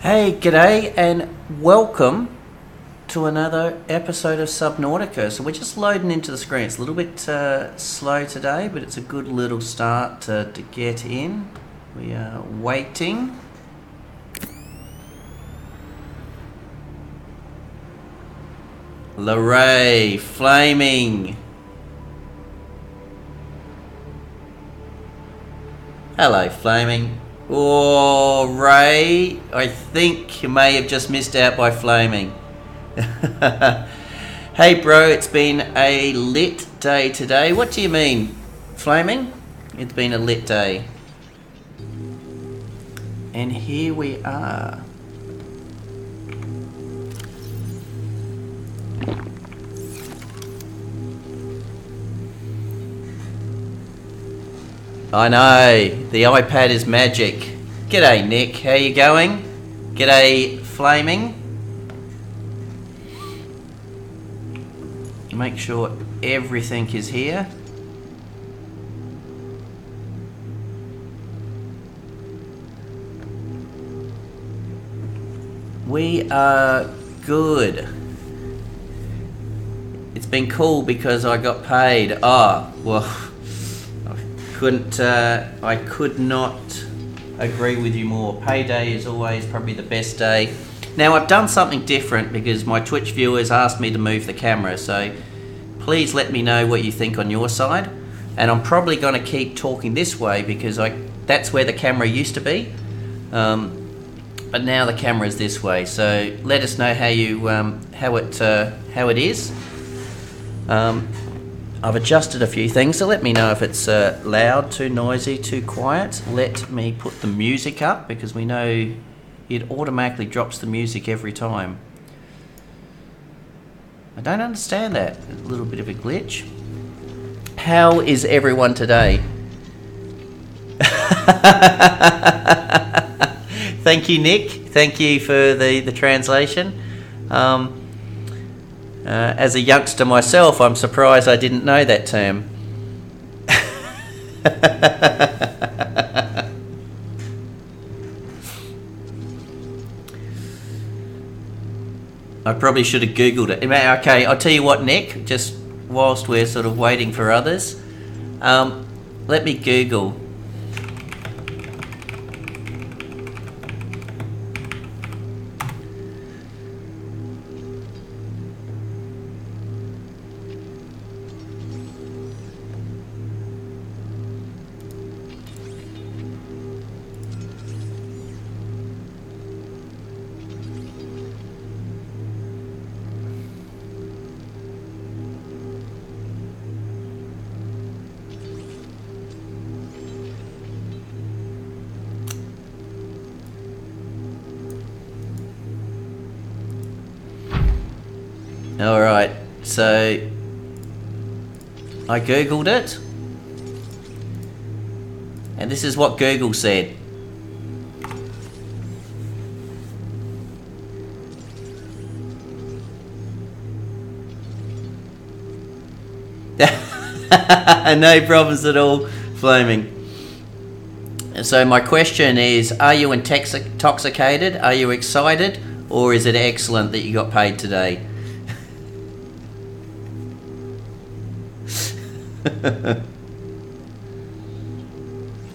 Hey, g'day, and welcome to another episode of Subnautica. So we're just loading into the screen. It's a little bit slow today, but it's a good little start to get in. We are waiting. Lorray, flaming. Hello, flaming. Oh, Ray, I think you may have just missed out by flaming. Hey, bro, it's been a lit day today. What do you mean, flaming? It's been a lit day. And here we are. I know, the iPad is magic. G'day Nick, how you going? G'day Flaming. Make sure everything is here. We are good. It's been cool because I got paid. Oh, well. I could not agree with you more. Payday is always probably the best day. Now I've done something different because my Twitch viewers asked me to move the camera, so please let me know what you think on your side. And I'm probably going to keep talking this way because that's where the camera used to be, but now the camera is this way. So let us know how it is. I've adjusted a few things, so let me know if it's loud, too noisy, too quiet. Let me put the music up because we know it automatically drops the music every time. I don't understand that. A little bit of a glitch. How is everyone today? Thank you, Nick. Thank you for the translation. As a youngster myself, I'm surprised I didn't know that term. I probably should have Googled it. Okay, I'll tell you what, Nick, just whilst we're sort of waiting for others, let me Google. Alright, so I Googled it, and this is what Google said. No problems at all, Flaming. So my question is, are you intoxicated? Are you excited? Or is it excellent that you got paid today?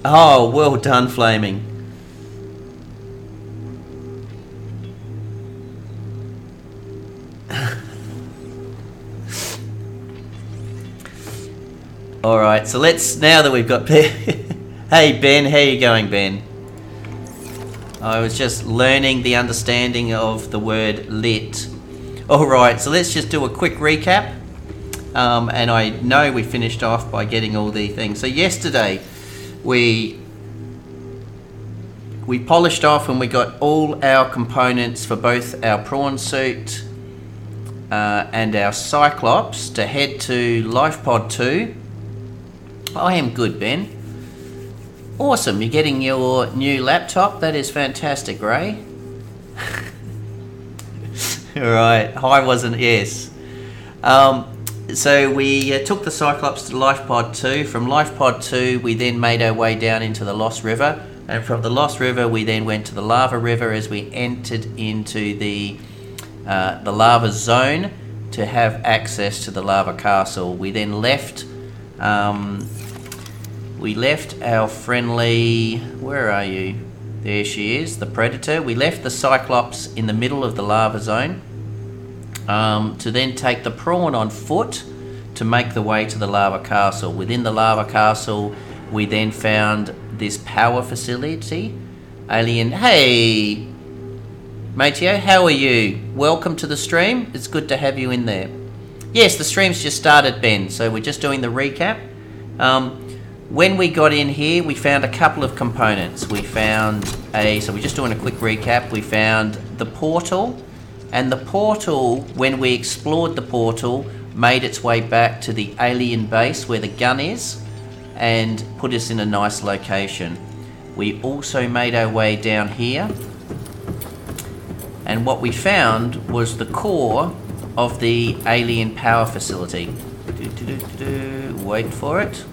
Oh, well done, Flaming. All right, so now that we've got Hey Ben, how you going, Ben? I was just learning the understanding of the word lit. All right, so let's just do a quick recap. And I know we finished off by getting all the things. So yesterday we polished off and we got all our components for both our prawn suit and our Cyclops to head to LifePod 2. I am good, Ben. Awesome, you're getting your new laptop. That is fantastic, Ray. Alright, I wasn't, yes. So we took the Cyclops to LifePod 2. From LifePod 2, we then made our way down into the Lost River, And from the Lost River, we then went to the Lava River as we entered into the lava zone to have access to the lava castle. We then left. We left our friendly. Where are you? There she is, the predator. We left the Cyclops in the middle of the lava zone to then take the prawn on foot to make the way to the lava castle. Within the lava castle, we then found this power facility. Alien, hey, Mateo, how are you? Welcome to the stream. It's good to have you in there. Yes, the stream's just started, Ben, so we're just doing the recap. When we got in here, we found a couple of components. So we're just doing a quick recap. We found the portal, and the portal, when we explored the portal, made its way back to the alien base where the gun is and put us in a nice location. We also made our way down here, and what we found was the core of the alien power facility. Wait for it.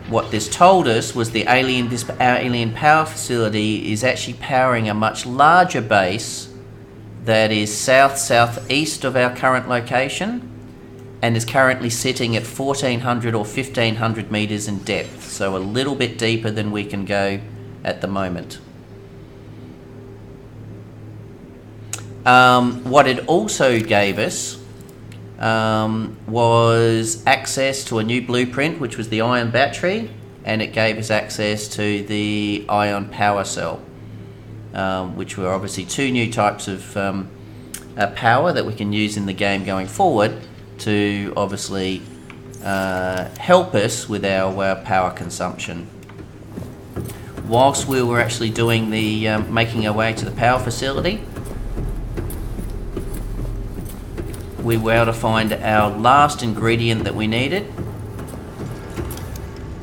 What this told us was our alien power facility is actually powering a much larger base that is southeast of our current location and is currently sitting at 1400 or 1500 meters in depth, so a little bit deeper than we can go at the moment. What it also gave us was access to a new blueprint, which was the ion battery, and it gave us access to the ion power cell, which were obviously two new types of power that we can use in the game going forward to obviously help us with our power consumption. Whilst we were actually doing the making our way to the power facility, we were able to find our last ingredient that we needed.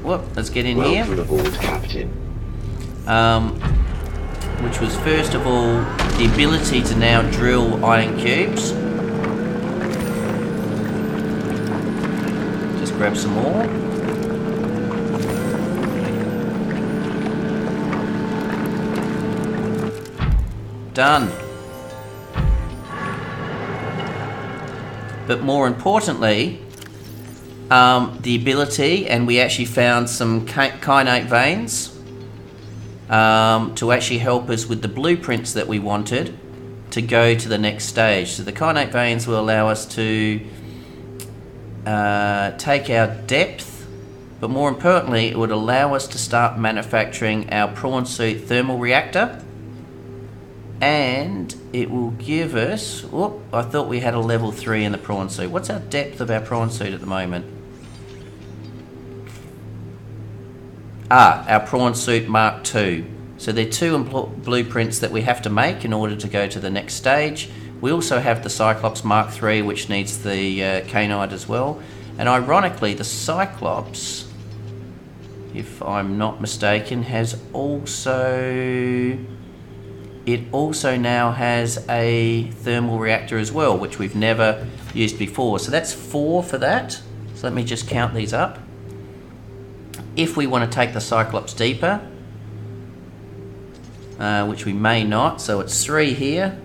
Whoop, let's get in here. Welcome aboard, Captain. Which was first of all the ability to now drill iron cubes. Just grab some more. Done. But more importantly, the ability, and we actually found some kainite veins to actually help us with the blueprints that we wanted to go to the next stage. So the kainite veins will allow us to take our depth, but more importantly, it would allow us to start manufacturing our prawn suit thermal reactor. And it will give us... Whoop, I thought we had a level 3 in the prawn suit. What's our depth of our prawn suit at the moment? Our prawn suit Mark II. So there are two blueprints that we have to make in order to go to the next stage. We also have the Cyclops Mark III, which needs the kainite as well. And ironically, the Cyclops, if I'm not mistaken, has also... It also now has a thermal reactor as well, which we've never used before. So that's 4 for that. So let me just count these up. If we want to take the Cyclops deeper, which we may not, so it's 3 here.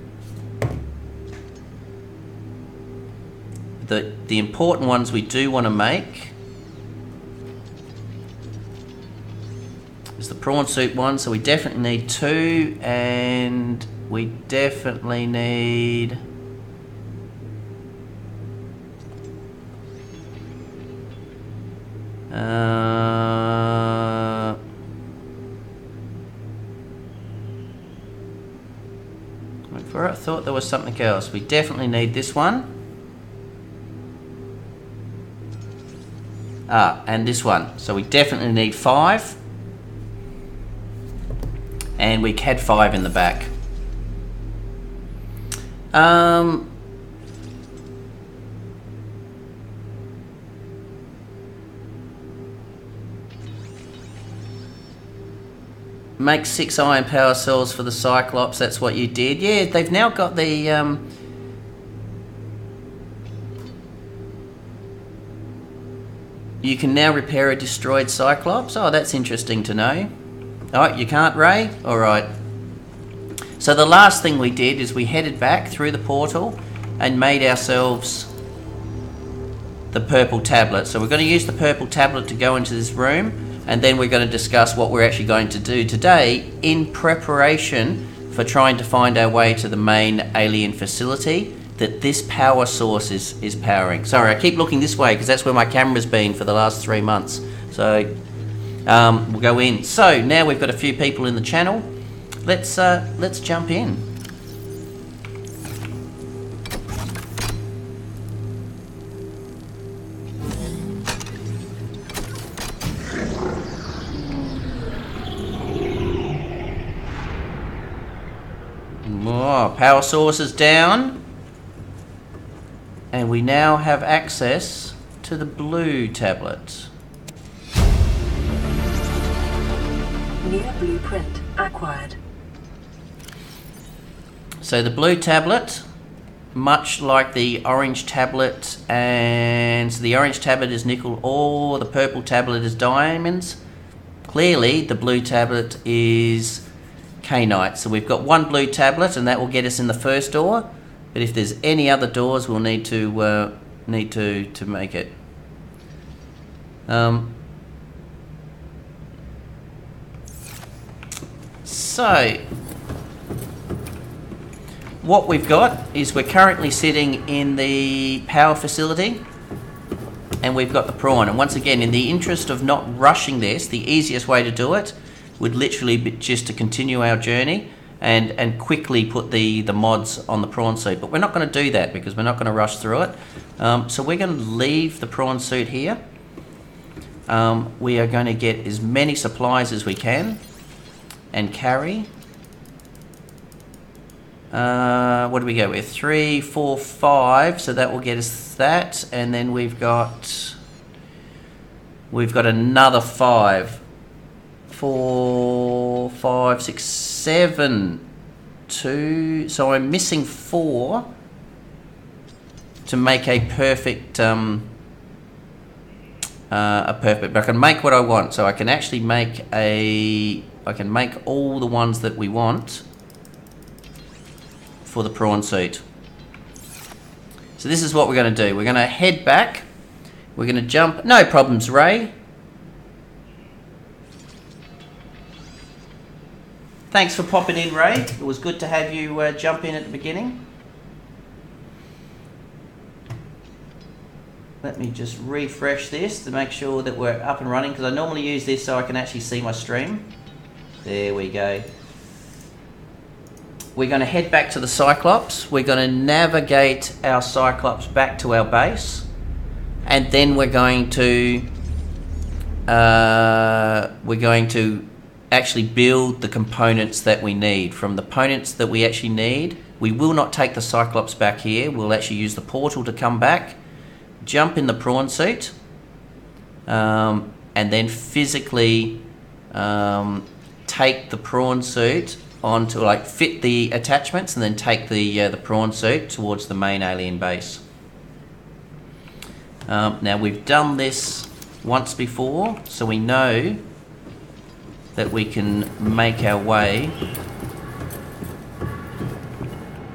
The important ones we do want to make is the prawn suit one, so we definitely need 2, and we definitely need wait for it, I thought there was something else. We definitely need this one. And this one. So we definitely need 5. And we had 5 in the back. Make 6 iron power cells for the Cyclops, that's what you did. Yeah, they've now got the... You can now repair a destroyed Cyclops. Oh, that's interesting to know. Oh, you can't, Ray? Alright. So the last thing we did is we headed back through the portal and made ourselves the purple tablet. So we're going to use the purple tablet to go into this room, and then we're going to discuss what we're actually going to do today in preparation for trying to find our way to the main alien facility that this power source is powering. Sorry, I keep looking this way because that's where my camera's been for the last 3 months. So we'll go in. So now we've got a few people in the channel. Let's jump in. Oh, power source is down, and we now have access to the blue tablet. New blueprint acquired. So the blue tablet, much like the orange tablet, and so the orange tablet is nickel ore, the purple tablet is diamonds. Clearly the blue tablet is K-Knight. So we've got one blue tablet, and that will get us in the first door. But if there's any other doors, we'll need to make it. So what we've got is we're currently sitting in the power facility, and we've got the prawn. And once again, in the interest of not rushing this, the easiest way to do it would literally be just to continue our journey and quickly put the mods on the prawn suit. But we're not going to do that because we're not going to rush through it. So we're going to leave the prawn suit here. We are going to get as many supplies as we can and carry. What do we go with? 3, 4, 5. So that will get us that, and then we've got another 5. 4, 5, 6, 7, 2. So I'm missing 4 to make a perfect. But I can make what I want. So I can actually make I can make all the ones that we want for the prawn suit. So this is what we're going to do. We're going to head back. We're going to jump. No problems, Ray. Thanks for popping in, Ray. It was good to have you jump in at the beginning. Let me just refresh this to make sure that we're up and running, because I normally use this so I can actually see my stream. There we go. We're going to head back to the Cyclops. We're going to navigate our Cyclops back to our base, and then we're going to actually build the components that we need. From the components that we actually need, we will not take the Cyclops back here. We'll actually use the portal to come back, jump in the prawn suit, and then physically take the prawn suit onto, like, fit the attachments, and then take the prawn suit towards the main alien base. Now we've done this once before, so we know that we can make our way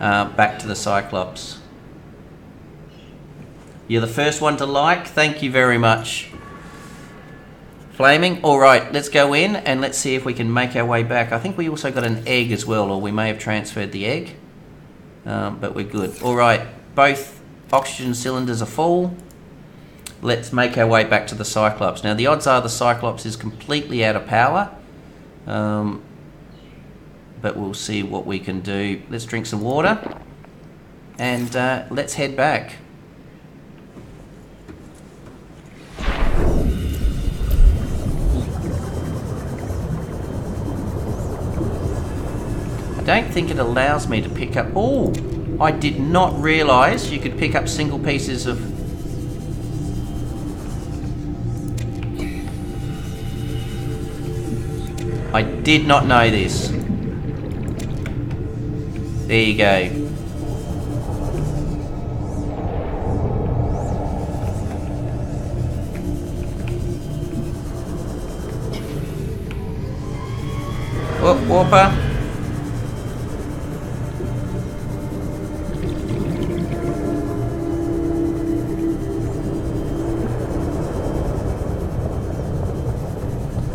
back to the Cyclops. You're the first one to like. Thank you very much, Flaming. Alright, let's go in and let's see if we can make our way back. I think we also got an egg as well, or we may have transferred the egg. But we're good. Alright, both oxygen cylinders are full. Let's make our way back to the Cyclops. Now the odds are the Cyclops is completely out of power. But we'll see what we can do. Let's drink some water, and let's head back. I don't think it allows me to pick up. Oh, I did not realise you could pick up single pieces of. I did not know this. There you go. Oh, warper.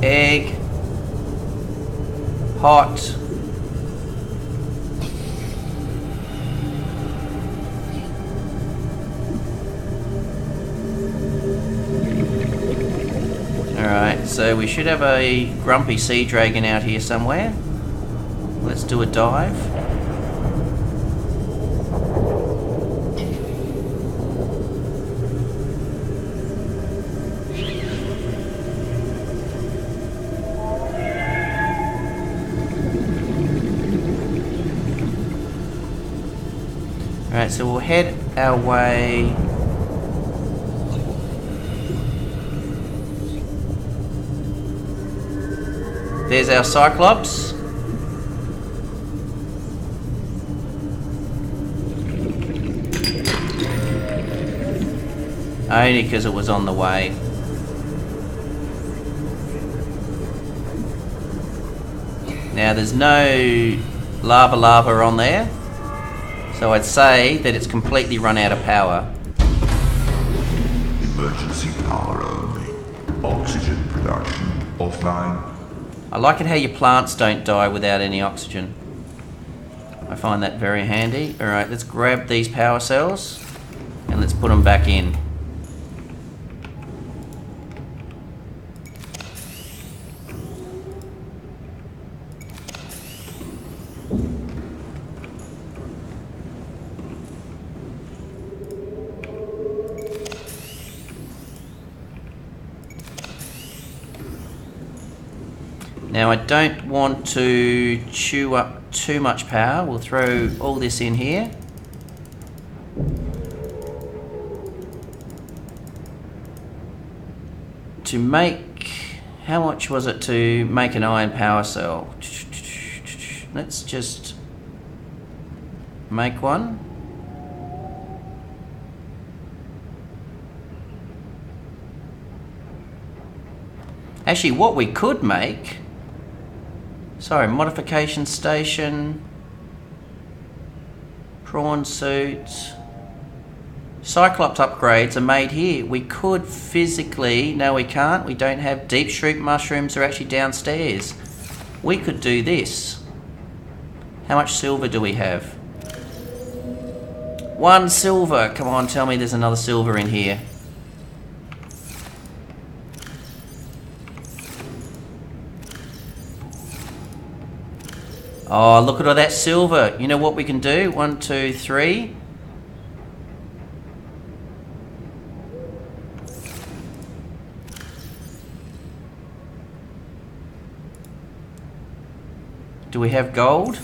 Egg. Hot. Alright, so we should have a grumpy sea dragon out here somewhere. Let's do a dive. Alright, so we'll head our way. There's our Cyclops. Only because it was on the way. Now there's no lava on there. So I'd say that it's completely run out of power. Emergency power only. Oxygen production offline. I like it how your plants don't die without any oxygen. I find that very handy. Alright, let's grab these power cells and let's put them back in. Now I don't want to chew up too much power. We'll throw all this in here. To make, how much was it to make an iron power cell? Let's just make one. Actually, what we could make, sorry, modification station, prawn suit, Cyclops upgrades are made here. We could physically, no we can't, we don't have deep shroot mushrooms, are actually downstairs. We could do this. How much silver do we have? 1 silver, come on, tell me there's another silver in here. Oh, look at all that silver. You know what we can do? 1, 2, 3. Do we have gold?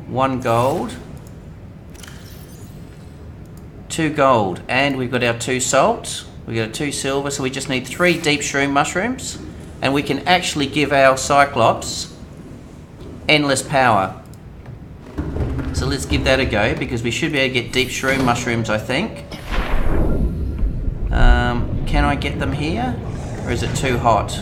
1 gold. 2 gold. And we've got our 2 salt. We've got 2 silver, so we just need 3 deep shroom mushrooms. And we can actually give our Cyclops endless power. So let's give that a go, because we should be able to get deep shroom mushrooms, I think. Can I get them here? Or is it too hot?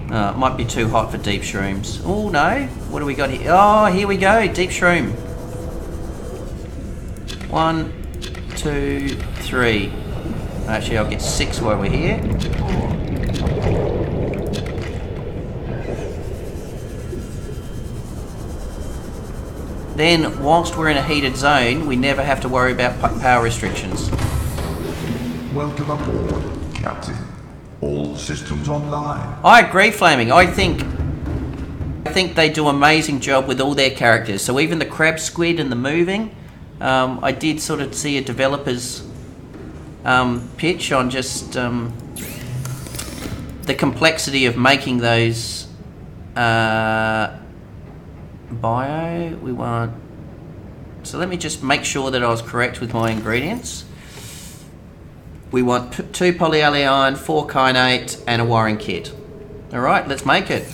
It might be too hot for deep shrooms. Oh no, what do we got here? Oh, here we go, deep shroom. 1, 2, 3. Actually, I'll get 6 while we're here. Then, whilst we're in a heated zone, we never have to worry about power restrictions. Welcome aboard, Captain. All systems online. I agree, Flaming. I think they do an amazing job with all their characters. So even the crab squid and the moving, I did sort of see a developer's pitch on just the complexity of making those bio. We want, so let me just make sure that I was correct with my ingredients. We want 2 polyallyl, 4 kainate, and a wiring kit. All right, let's make it.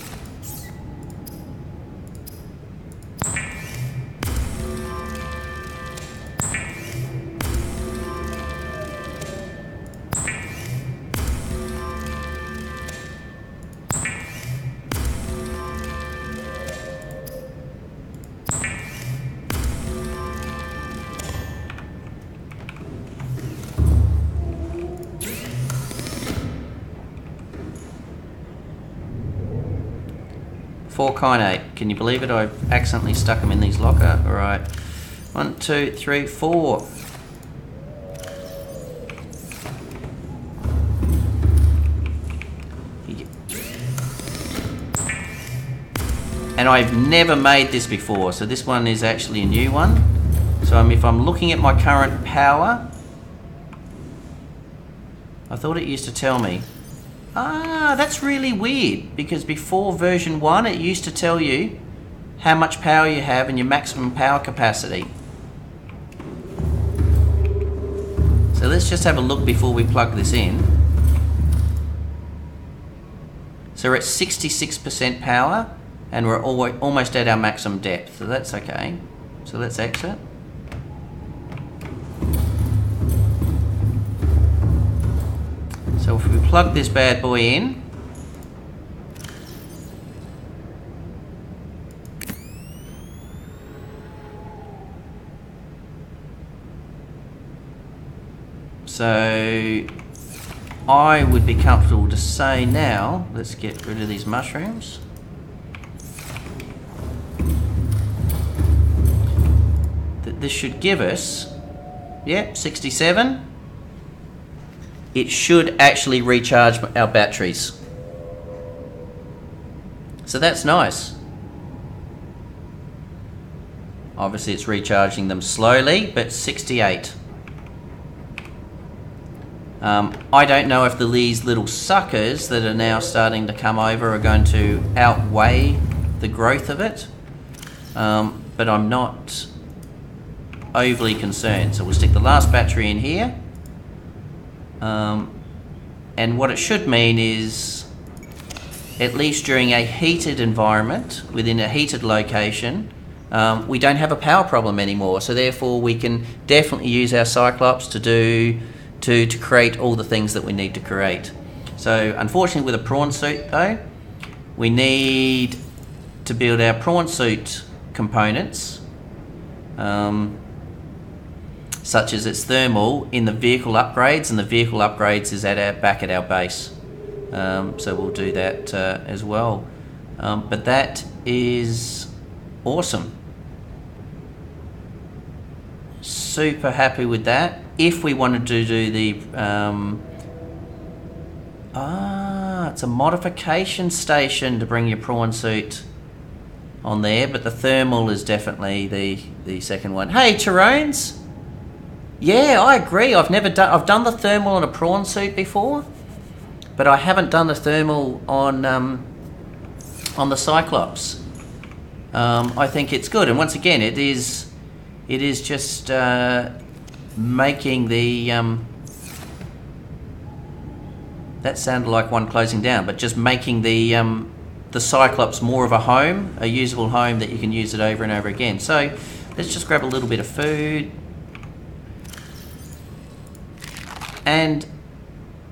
4 kainate. Can you believe it? I've accidentally stuck them in these locker. Alright. 1, 2, 3, 4. And I've never made this before, so this one is actually a new one. So if I'm looking at my current power, I thought it used to tell me. Ah, that's really weird, because before version 1 it used to tell you how much power you have and your maximum power capacity. So let's just have a look before we plug this in. So we're at 66% power and we're almost at our maximum depth, so that's okay. So let's exit. So if we plug this bad boy in, so I would be comfortable to say now, let's get rid of these mushrooms. That this should give us, yep, 67. It should actually recharge our batteries. So that's nice. Obviously it's recharging them slowly, but 68. I don't know if these little suckers that are now starting to come over are going to outweigh the growth of it, but I'm not overly concerned. So we'll stick the last battery in here. And what it should mean is, at least during a heated environment, within a heated location, we don't have a power problem anymore. So therefore we can definitely use our Cyclops to create all the things that we need to create. So unfortunately with a prawn suit though, we need to build our prawn suit components, such as its thermal, in the vehicle upgrades, and the vehicle upgrades is back at our base. So we'll do that as well. But that is awesome. Super happy with that. If we wanted to do the it's a modification station to bring your prawn suit on there, but the thermal is definitely the second one. Hey Tyrones! Yeah, I agree. I've done the thermal on a prawn suit before, but I haven't done the thermal on the Cyclops. I think it's good, and once again, it is just making the that sounded like one closing down, but just making the Cyclops more of a home, a usable home that you can use it over and over again. So let's just grab a little bit of food. And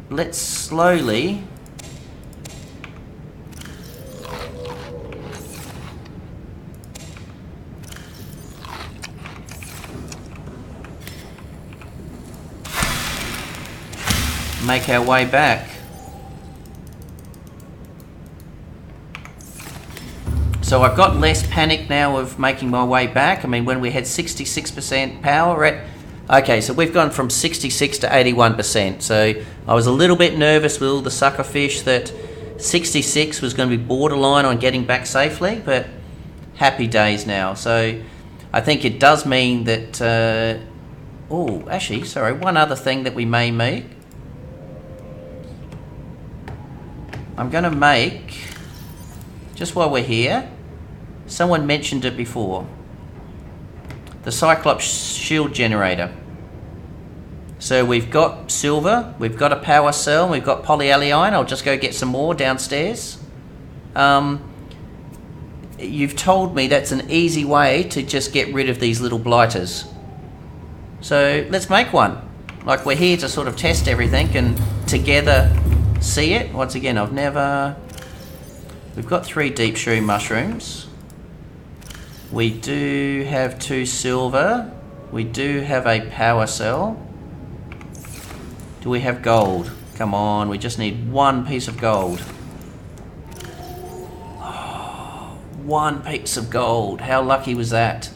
let's slowly make our way back. So I've got less panic now of making my way back. I mean, when we had 66% power, we're at okay, so we've gone from 66 to 81%. So I was a little bit nervous with all the sucker fish that 66 was going to be borderline on getting back safely, but happy days now. So I think it does mean that... oh, actually, sorry, one other thing that we may make. I'm going to make, just while we're here, someone mentioned it before, the Cyclops shield generator. So we've got silver, we've got a power cell, we've got polyallyine. I'll just go get some more downstairs. You've told me that's an easy way to just get rid of these little blighters. So let's make one. Like, we're here to sort of test everything and together see it. Once again, we've got 3 deep shroom mushrooms. We do have 2 silver. We do have a power cell. Do we have gold? Come on, we just need 1 piece of gold. Oh, 1 piece of gold. How lucky was that?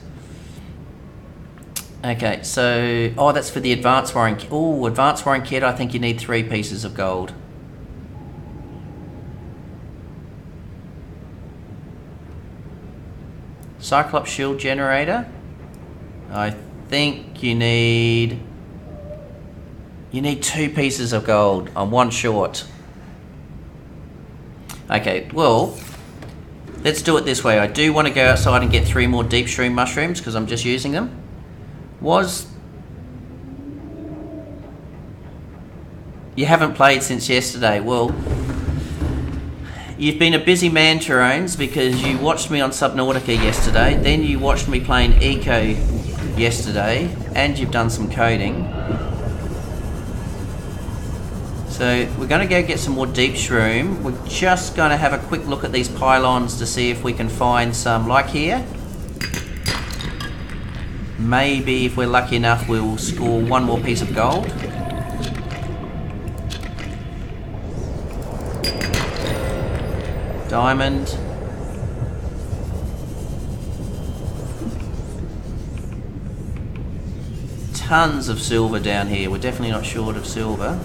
Okay, so... Oh, that's for the advanced wiring kit. Oh, advanced wiring kit, I think you need 3 pieces of gold. Cyclops shield generator. I think you need 2 pieces of gold. I'm 1 short. Okay, well, let's do it this way. I do want to go outside and get 3 more deep stream mushrooms because I'm just using them. You haven't played since yesterday. Well, you've been a busy man, Tyrones, because you watched me on Subnautica yesterday, then you watched me playing Eco yesterday, and you've done some coding. So we're going to go get some more deep shroom. We're just going to have a quick look at these pylons to see if we can find some, like here. Maybe if we're lucky enough we'll score 1 more piece of gold. Diamond. Tons of silver down here. We're definitely not short of silver.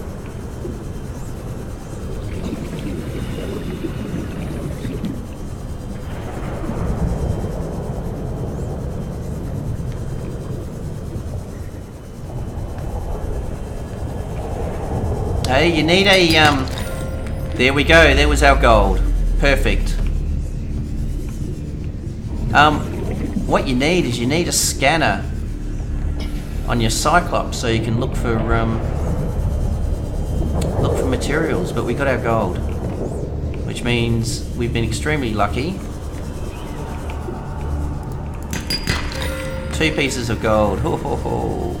Hey, you need a there we go, there was our gold. Perfect. What you need is a scanner on your Cyclops so you can look for materials, but we got our gold, which means we've been extremely lucky. 2 pieces of gold. Ho, ho, ho.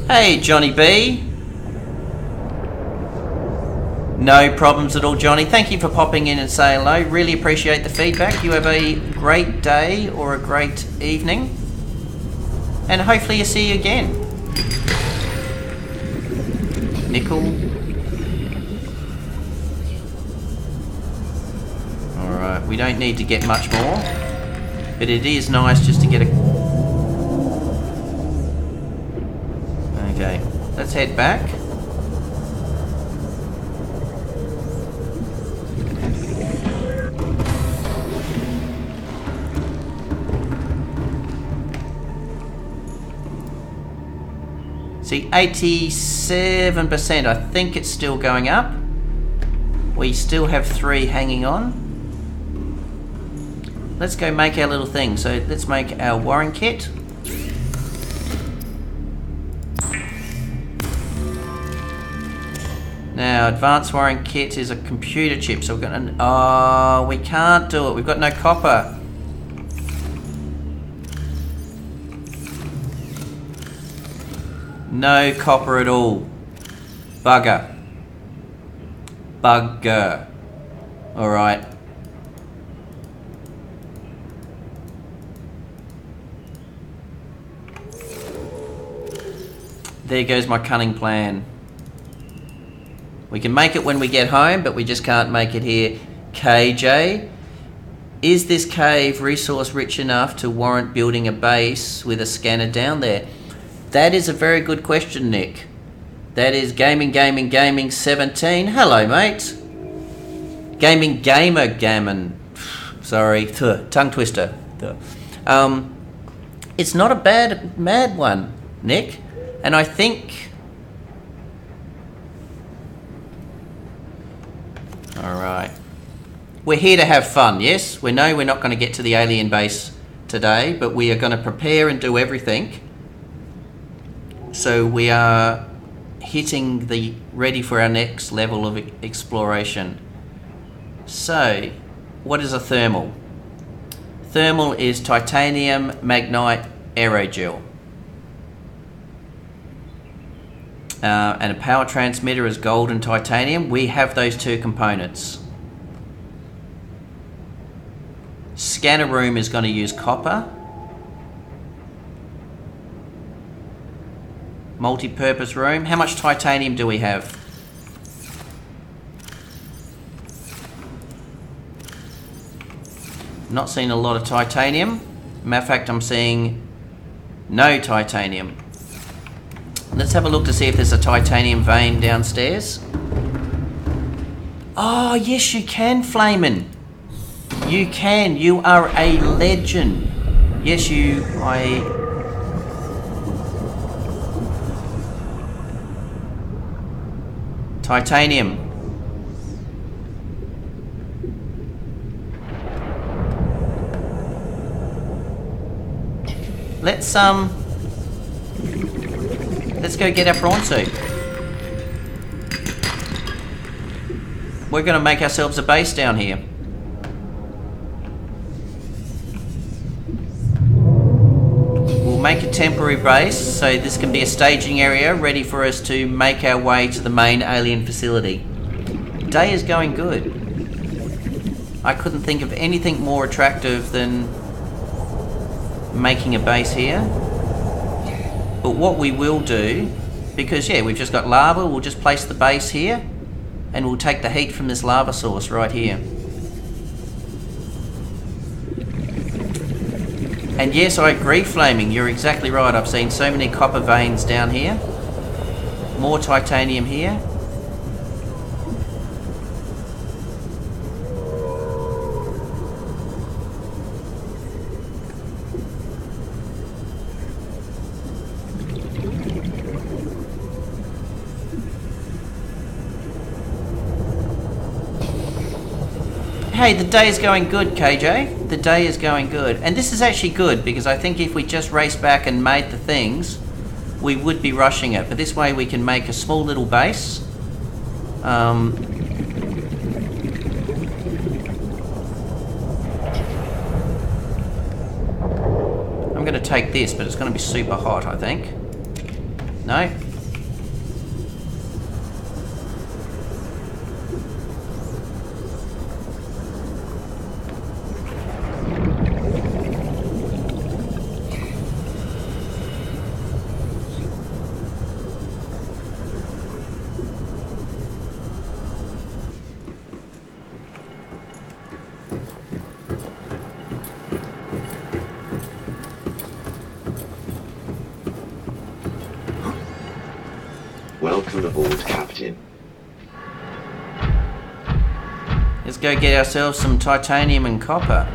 Hey, Johnny B. No problems at all, Johnny. Thank you for popping in and saying hello. Really appreciate the feedback. You have a great day or a great evening. And hopefully you see you again. Nickel. Alright, we don't need to get much more. But it is nice just to get a... Okay, let's head back. See, 87%, I think it's still going up. We still have 3 hanging on. Let's go make our little thing. So let's make our wiring kit. Now, advanced wiring kit is a computer chip, so we're gonna... Oh, we can't do it. We've got no copper. No copper at all. Bugger. Bugger. Alright. There goes my cunning plan. We can make it when we get home, but we just can't make it here. KJ, is this cave resource rich enough to warrant building a base with a scanner down there? That is a very good question, Nick. That is Gaming 17. Hello, mate. Gaming Gamer Gammon. Sorry, tongue twister. It's not a mad one, Nick. And I think... Alright. We're here to have fun, yes? We know we're not going to get to the alien base today, but we are going to prepare and do everything. So we are hitting the ready for our next level of exploration. So, what is a thermal? Thermal is titanium magnite aerogel. And a power transmitter is gold and titanium. We have those 2 components. Scanner room is going to use copper. Multi-purpose room. How much titanium do we have? Not seeing a lot of titanium. Matter of fact, I'm seeing no titanium. Let's have a look to see if there's a titanium vein downstairs. Oh, yes you can, Flamin'. You can. You are a legend. Yes, Titanium. Let's go get our prawn suit. We're gonna make ourselves a base down here. We'll make a temporary base so this can be a staging area ready for us to make our way to the main alien facility. Day is going good. I couldn't think of anything more attractive than making a base here. But what we will do, because yeah, we've just got lava, we'll just place the base here and we'll take the heat from this lava source right here. And yes, I agree, Flaming, you're exactly right. I've seen so many copper veins down here. More titanium here. Hey, the day is going good, KJ. The day is going good. And this is actually good, because I think if we just raced back and made the things, we would be rushing it. But this way we can make a small little base. I'm going to take this, but it's going to be super hot, I think. No? Welcome aboard, Captain. Let's go get ourselves some titanium and copper.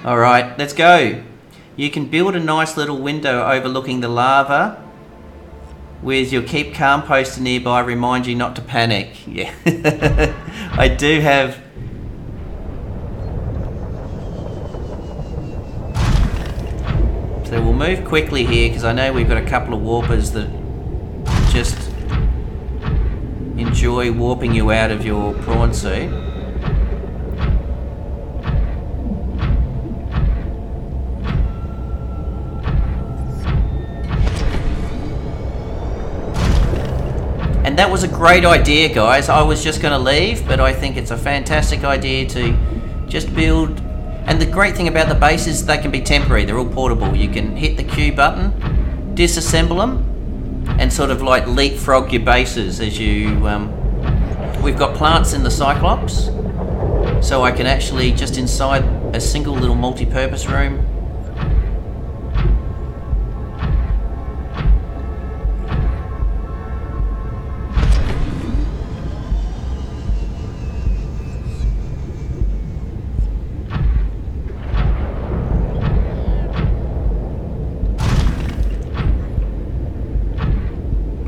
Alright, let's go. You can build a nice little window overlooking the lava with your keep calm poster nearby, remind you not to panic. Yeah. I do have... So we'll move quickly here because I know we've got a couple of warpers that just enjoy warping you out of your prawn suit. And that was a great idea, guys. I was just going to leave, but I think it's a fantastic idea to just build. And the great thing about the base is they can be temporary. They're all portable. You can hit the Q button, disassemble them, and sort of like leapfrog your bases as you... we've got plants in the Cyclops, so I can actually just inside a single little multi-purpose room.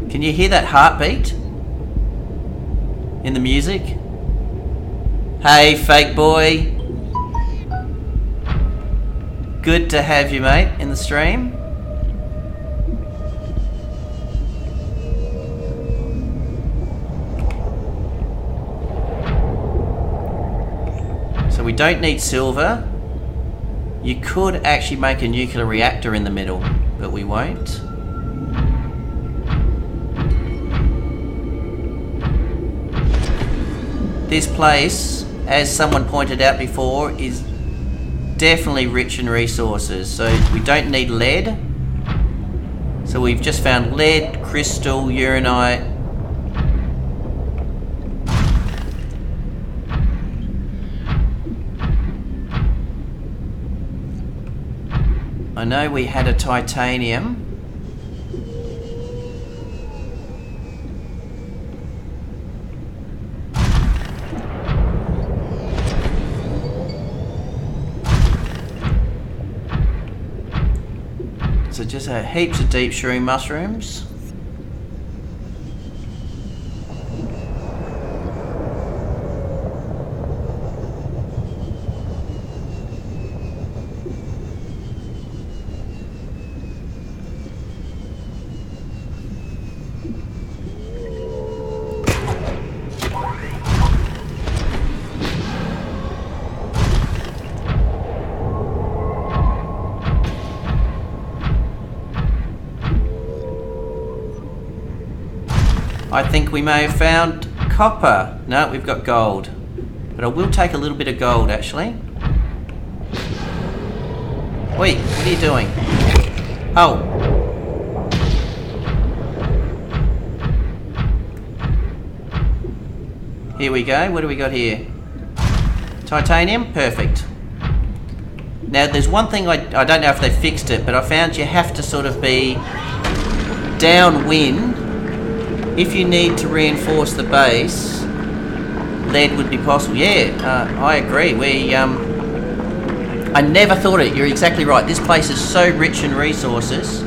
Can you hear that heartbeat in the music? Hey, fake boy. Good to have you, mate, in the stream. So we don't need silver. You could actually make a nuclear reactor in the middle, but we won't. This place, as someone pointed out before, is definitely rich in resources. So we don't need lead. So So we've just found lead, crystal, uranite. I know we had a titanium. So just heaps of deep shroom mushrooms. I think we may have found copper. No, we've got gold. But I will take a little bit of gold, actually. Wait, what are you doing? Oh. Here we go. What do we got here? Titanium? Perfect. Now, there's one thing I don't know if they fixed it, but I found you have to sort of be downwind. If you need to reinforce the base, lead would be possible. Yeah, I agree. I never thought it. You're exactly right. This place is so rich in resources.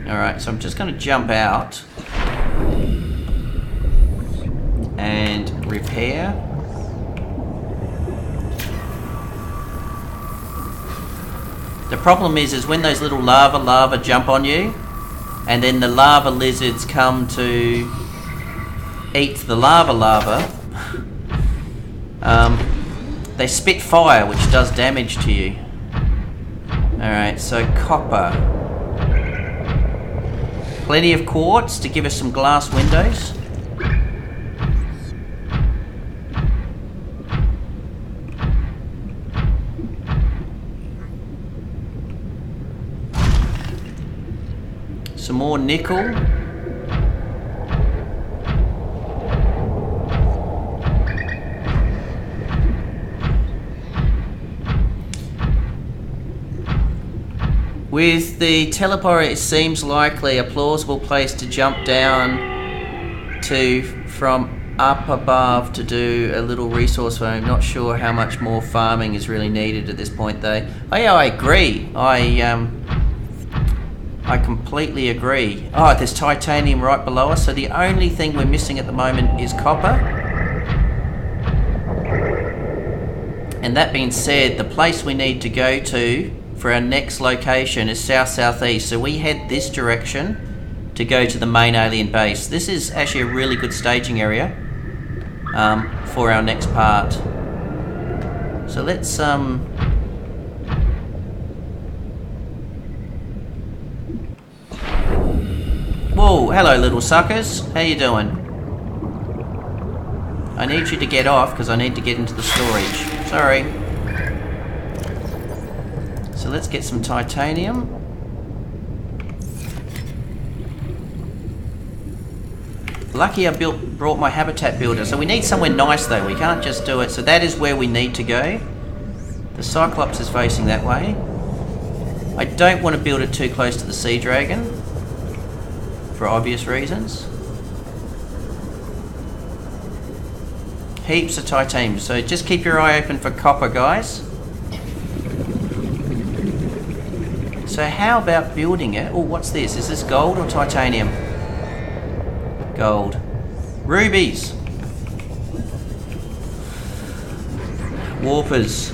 Alright, so I'm just going to jump out and repair. The problem is when those little lava jump on you, and then the lava lizards come to eat the lava, they spit fire, which does damage to you. Alright, so copper. Plenty of quartz to give us some glass windows. Some more nickel. With the teleporter, it seems likely a plausible place to jump down to from up above to do a little resource farming. Not sure how much more farming is really needed at this point, though. Oh yeah, I agree. I completely agree. Oh, there's titanium right below us, so the only thing we're missing at the moment is copper. And that being said, the place we need to go to for our next location is south-southeast, so we head this direction to go to the main alien base. This is actually a really good staging area for our next part. So let's whoa, hello little suckers, how you doing? I need you to get off because I need to get into the storage. Sorry. So let's get some titanium. Lucky I brought my habitat builder. So we need somewhere nice though. We can't just do it. So that is where we need to go. The Cyclops is facing that way. I don't want to build it too close to the Sea Dragon for obvious reasons. Heaps of titanium. So just keep your eye open for copper, guys. So how about building it? Oh, what's this? Is this gold or titanium? Gold. Rubies. Warpers.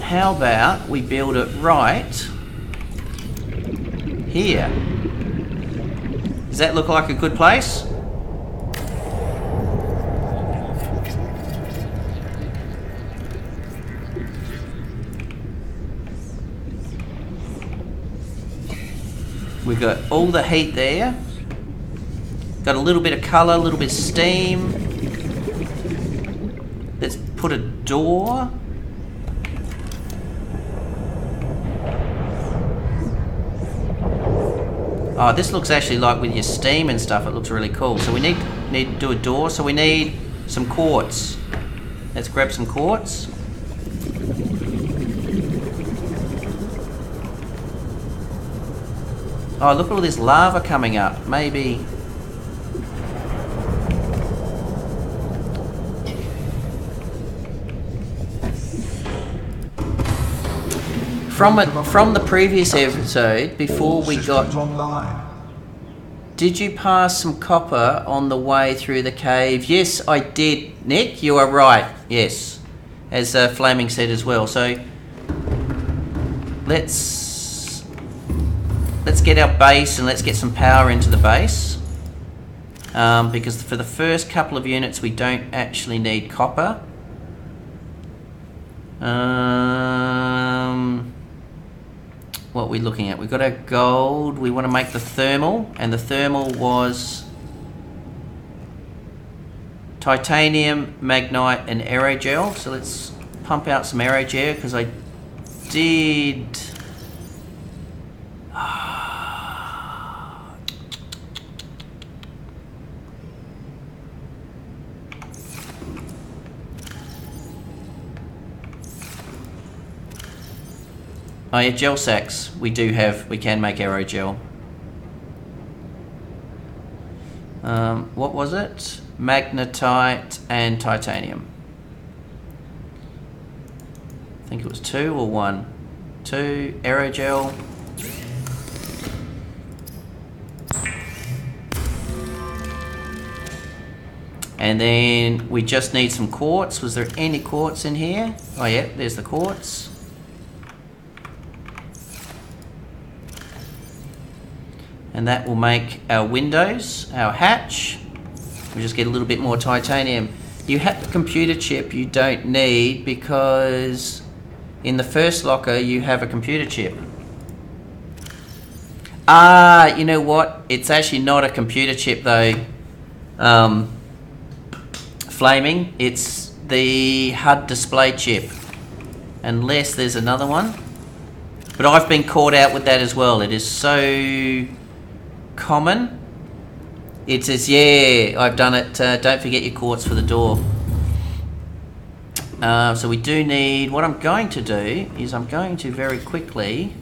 How about we build it right here. Does that look like a good place? We've got all the heat there. Got a little bit of colour, a little bit of steam. Let's put a door. Oh, this looks actually like with your steam and stuff, it looks really cool. So we need to do a door, so we need some quartz. Let's grab some quartz. Oh, look at all this lava coming up. Maybe... From the previous episode, before we got... online. Did you pass some copper on the way through the cave? Yes, I did, Nick. You are right. Yes. As Flaming said as well. So, let's get our base and let's get some power into the base. Because for the first couple of units, we don't actually need copper. What are we looking at? We've got our gold. We want to make the thermal, and the thermal was titanium, magnite, and aerogel. So let's pump out some aerogel because I did. Oh yeah, gel sacks. We can make aerogel. What was it? Magnetite and titanium. I think it was 2 or 1. 2 aerogel. And then we just need some quartz. Was there any quartz in here? Oh yeah, there's the quartz. And that will make our windows, our hatch. We'll just get a little bit more titanium. You have the computer chip you don't need because in the first locker you have a computer chip. Ah, you know what? It's actually not a computer chip though. Flaming. It's the HUD display chip. Unless there's another one. But I've been caught out with that as well. It is so common. It says, yeah, I've done it. Don't forget your quartz for the door. So we do need... What I'm going to do is I'm going to very quickly...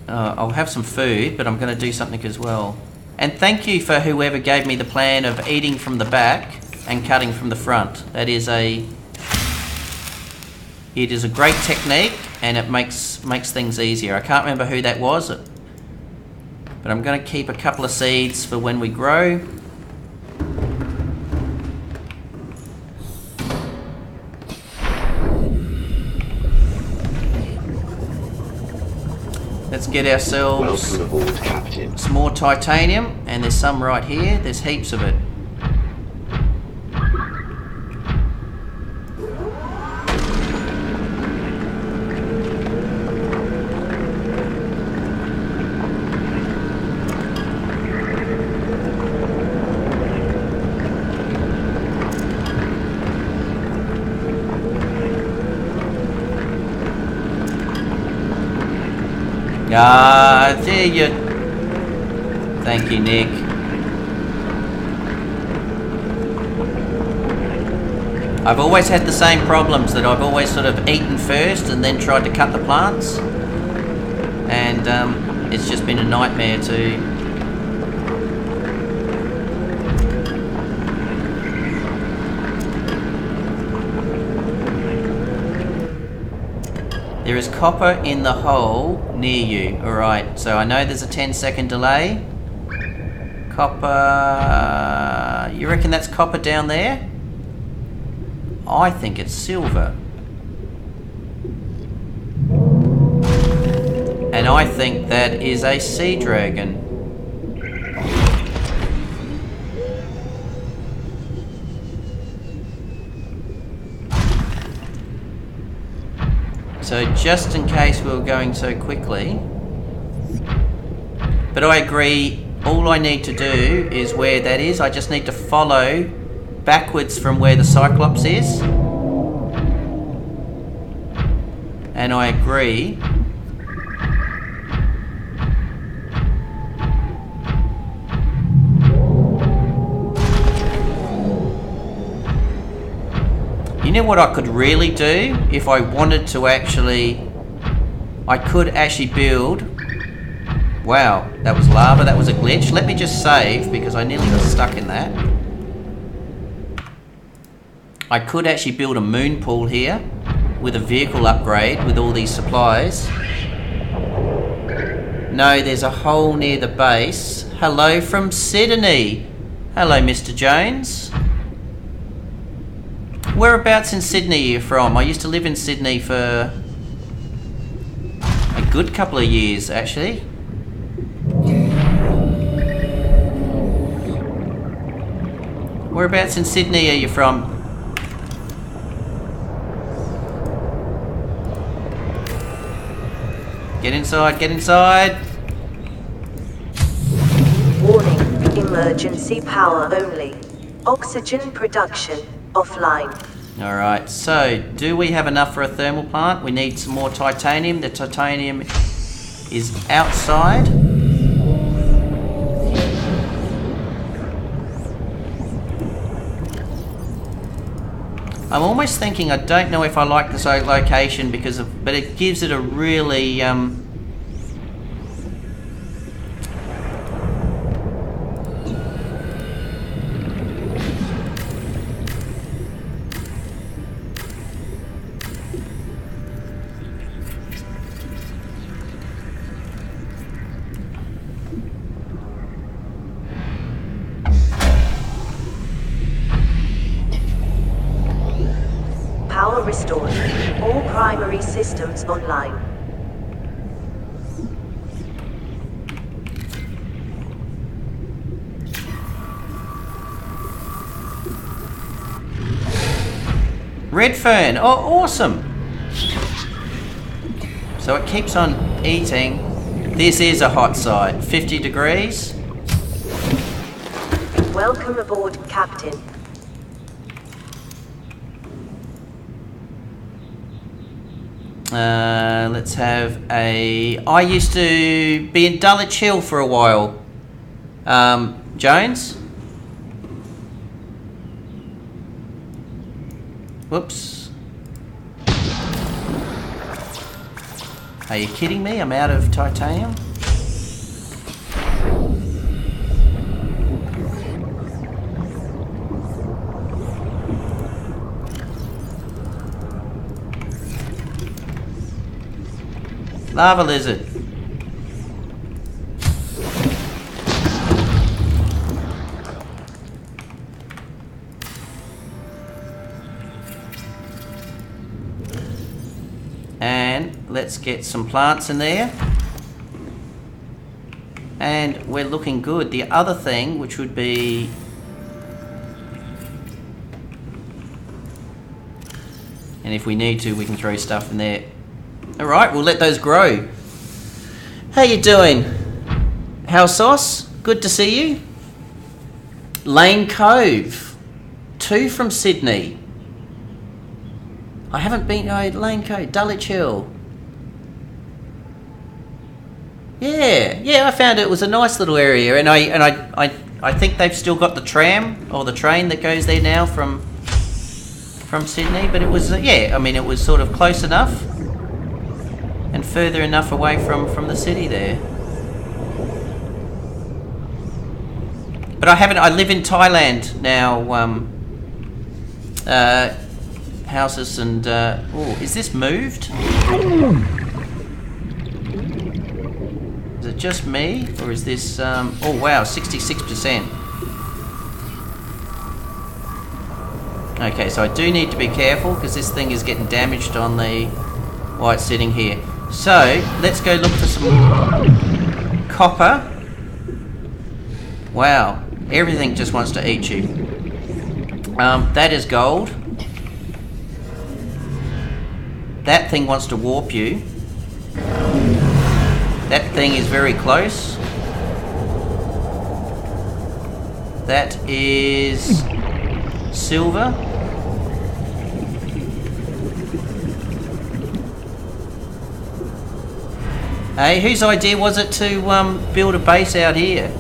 I'll have some food, but I'm going to do something as well. And thank you for whoever gave me the plan of eating from the back and cutting from the front. That is a... It is a great technique and it makes things easier. I can't remember who that was, but I'm going to keep a couple of seeds for when we grow. Let's get ourselves Welcome aboard, Captain. some more titanium, and there's some right here. There's heaps of it. Ah, there you... Thank you, Nick. I've always had the same problems, that I've always sort of eaten first and then tried to cut the plants. And it's just been a nightmare to... There is copper in the hole near you. Alright, so I know there's a 10-second delay. Copper... You reckon that's copper down there? I think it's silver. And I think that is a sea dragon. So just in case we were going so quickly. But I agree, all I need to do is where that is, I just need to follow backwards from where the Cyclops is. And I agree. You know what I could really do if I wanted to actually... I could actually build... Wow, that was lava, that was a glitch. Let me just save because I nearly got stuck in that. I could actually build a moon pool here with a vehicle upgrade with all these supplies. No, there's a hole near the base. Hello from Sydney. Hello, Mr. Jones. Whereabouts in Sydney are you from? I used to live in Sydney for a good couple of years, actually. Whereabouts in Sydney are you from? Get inside, get inside. Warning, emergency power only. Oxygen production offline. Alright, so do we have enough for a thermal plant? We need some more titanium. The titanium is outside. I'm almost thinking I don't know if I like this location because of, but it gives it a really Power restored. All primary systems online. red fern. Oh, awesome. So it keeps on eating. This is a hot site. 50 degrees. Welcome aboard, Captain. Let's have a... I used to be in Dulwich Hill for a while. Jones? Whoops. Are you kidding me? I'm out of titanium? Lava lizard. And let's get some plants in there. And we're looking good. The other thing, which would be... And if we need to, we can throw stuff in there. Alright, we'll let those grow. How you doing? House Sauce? Good to see you. Lane Cove. 2 from Sydney. I haven't been... Oh, Lane Cove. Dulwich Hill. Yeah, I found it was a nice little area. And I think they've still got the tram or the train that goes there now from Sydney. But it was, yeah, I mean, it was sort of close enough. And further enough away from the city there. But I live in Thailand now. Houses and... oh, is this moved? Is it just me? Or is this... oh wow, 66%. Okay, so I do need to be careful because this thing is getting damaged on the... while it's sitting here. So, let's go look for some copper. Wow, everything just wants to eat you. That is gold. That thing wants to warp you. That thing is very close. That is silver. Hey, whose idea was it to build a base out here?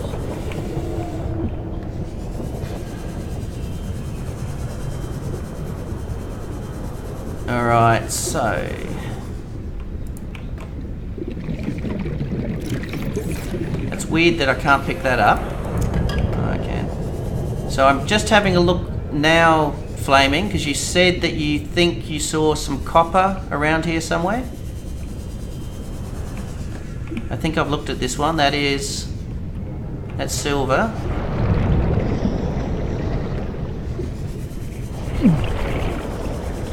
Alright, so... It's weird that I can't pick that up. Oh, I can. So I'm just having a look now, Flaming, because you said that you think you saw some copper around here somewhere. I think I've looked at this one. That's silver.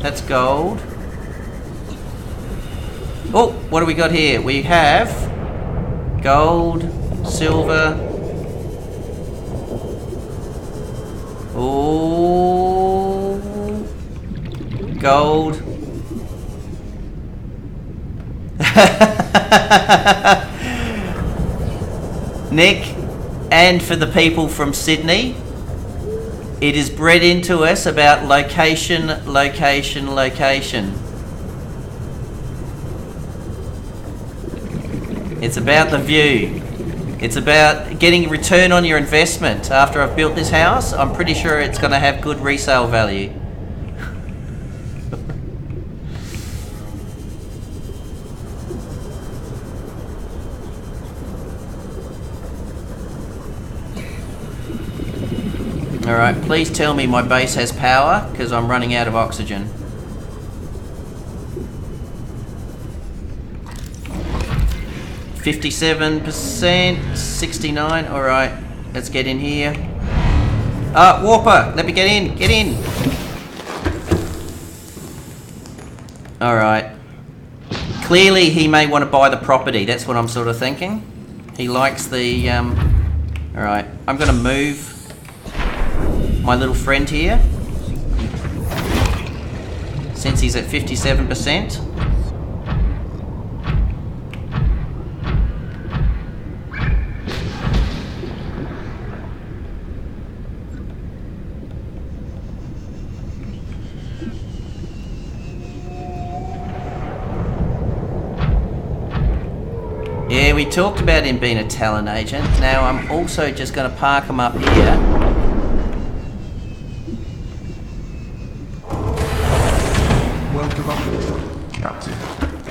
That's gold. Oh, what do we got here? We have gold, silver. Oh, gold. Nick, and for the people from Sydney, it is bred into us about location, location, location. It's about the view. It's about getting a return on your investment. After I've built this house, I'm pretty sure it's going to have good resale value. Alright, please tell me my base has power, because I'm running out of oxygen. %, 69, alright, let's get in here. Warper, let me get in. Alright. Clearly he may want to buy the property, that's what I'm sort of thinking. He likes the, alright, I'm going to move my little friend here, since he's at 57%. Yeah, we talked about him being a talent agent. Now I'm also just going to park him up here.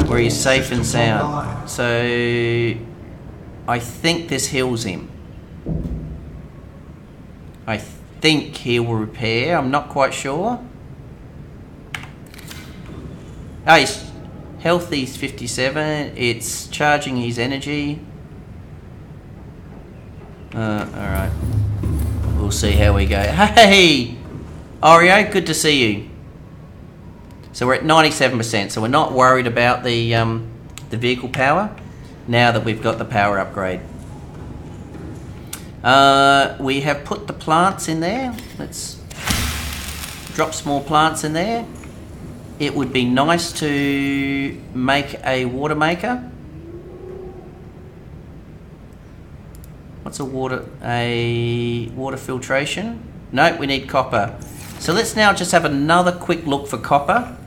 Where he's safe and sound. So I think this heals him. I think he will repair. I'm not quite sure. Oh, he's healthy. He's 57. It's charging his energy. Alright. We'll see how we go. Hey! Oreo, good to see you. So we're at 97%, so we're not worried about the vehicle power now that we've got the power upgrade. We have put the plants in there. Let's drop some more plants in there. It would be nice to make a water maker. What's a water filtration? No, we need copper. So let's now just have another quick look for copper.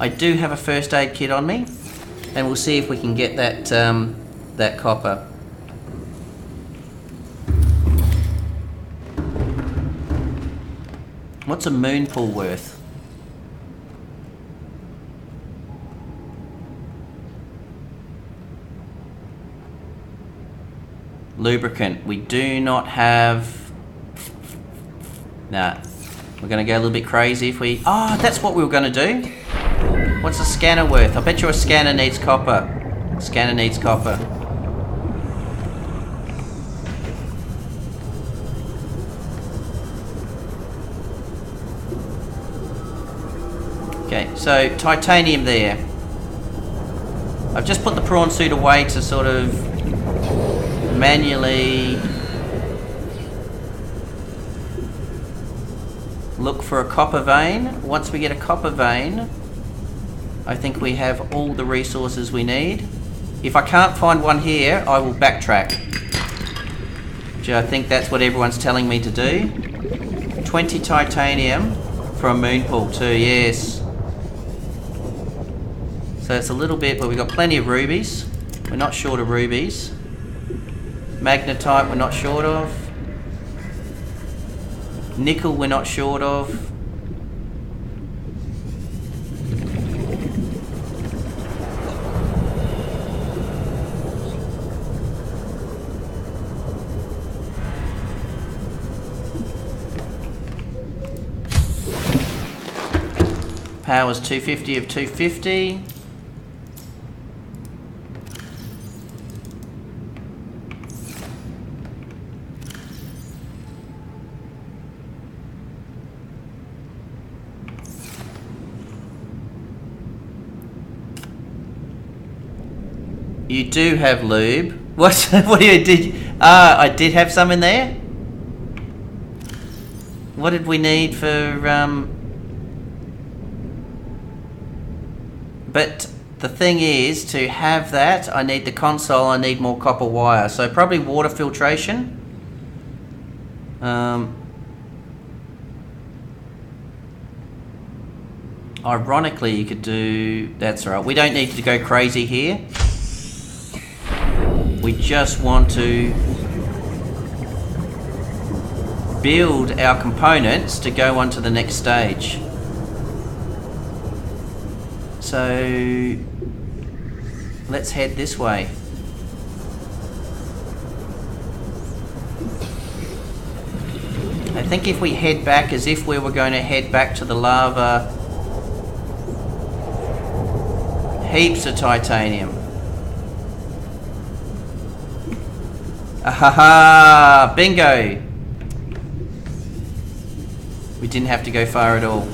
I do have a first aid kit on me, and we'll see if we can get that that copper. What's a moon pool worth? Lubricant. We do not have... Nah. We're going to go a little bit crazy if we... Oh, that's what we were going to do. What's a scanner worth? I bet you a scanner needs copper. Scanner needs copper. Okay, so titanium there. I've just put the prawn suit away to sort of manually look for a copper vein. Once we get a copper vein, I think we have all the resources we need. If I can't find one here, I will backtrack. Which I think that's what everyone's telling me to do. 20 titanium for a moon pool too, yes. So it's a little bit, but we've got plenty of rubies. We're not short of rubies. Magnetite we're not short of. Nickel we're not short of. Power's 250 of 250. You do have lube. What? What do you did? I did have some in there. What did we need for? But the thing is, to have that, I need the console. I need more copper wire. So probably water filtration. Ironically, you could do. That's all right. We don't need to go crazy here. We just want to build our components to go on to the next stage. So let's head this way. I think if we head back as if we were going to head back to the lava, heaps of titanium. Ahaha! Bingo! We didn't have to go far at all.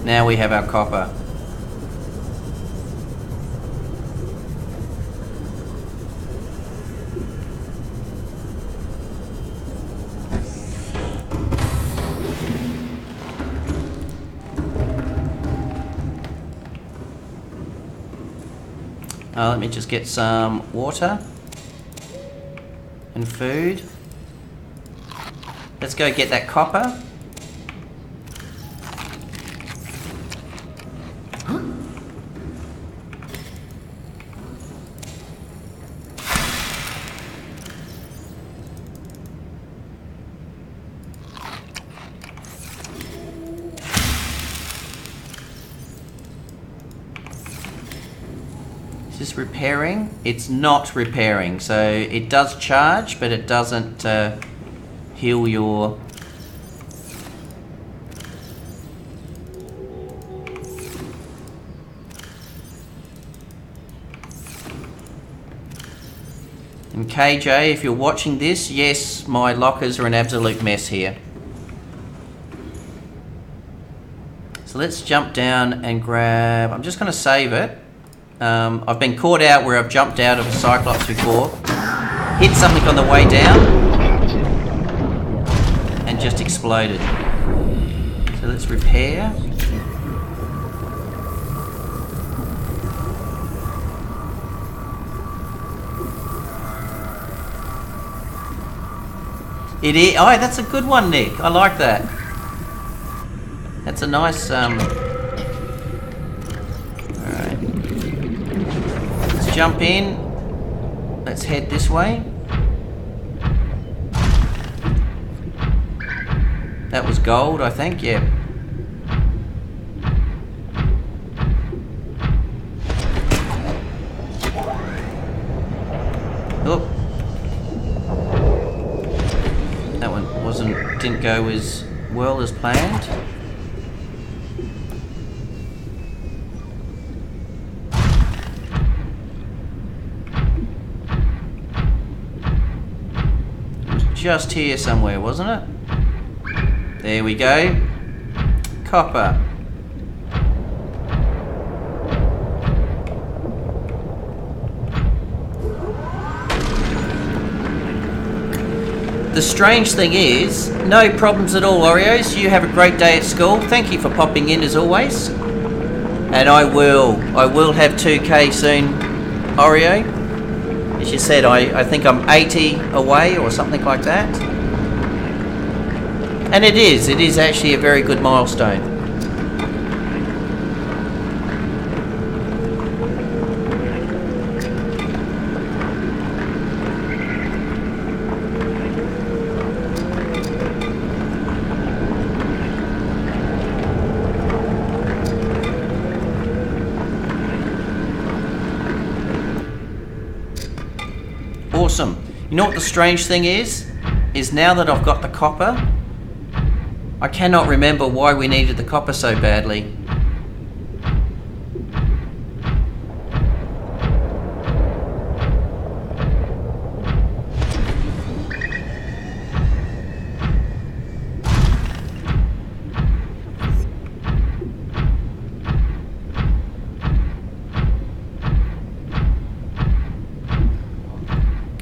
Now we have our copper. Let me just get some water and food. Let's go get that copper. Is this repairing? It's not repairing, so it does charge, but it doesn't heal your... And KJ, if you're watching this, yes, my lockers are an absolute mess here. So let's jump down and grab... I'm just going to save it. I've been caught out where I've jumped out of a Cyclops before, hit something on the way down, and just exploded. So let's repair. It is. Oh, that's a good one, Nick. I like that. That's a nice. Jump in. Let's head this way. That was gold, I think, yeah. Oh. That one didn't go as well as planned. Just here somewhere, wasn't it? There we go. Copper. the strange thing is, no problems at all, Oreos. You have a great day at school. Thank you for popping in as always. And I will have 2K soon, Oreo. As you said, I think I'm 80 away or something like that. And it is actually a very good milestone. Awesome. You know what the strange thing is? Is now that I've got the copper, I cannot remember why we needed the copper so badly.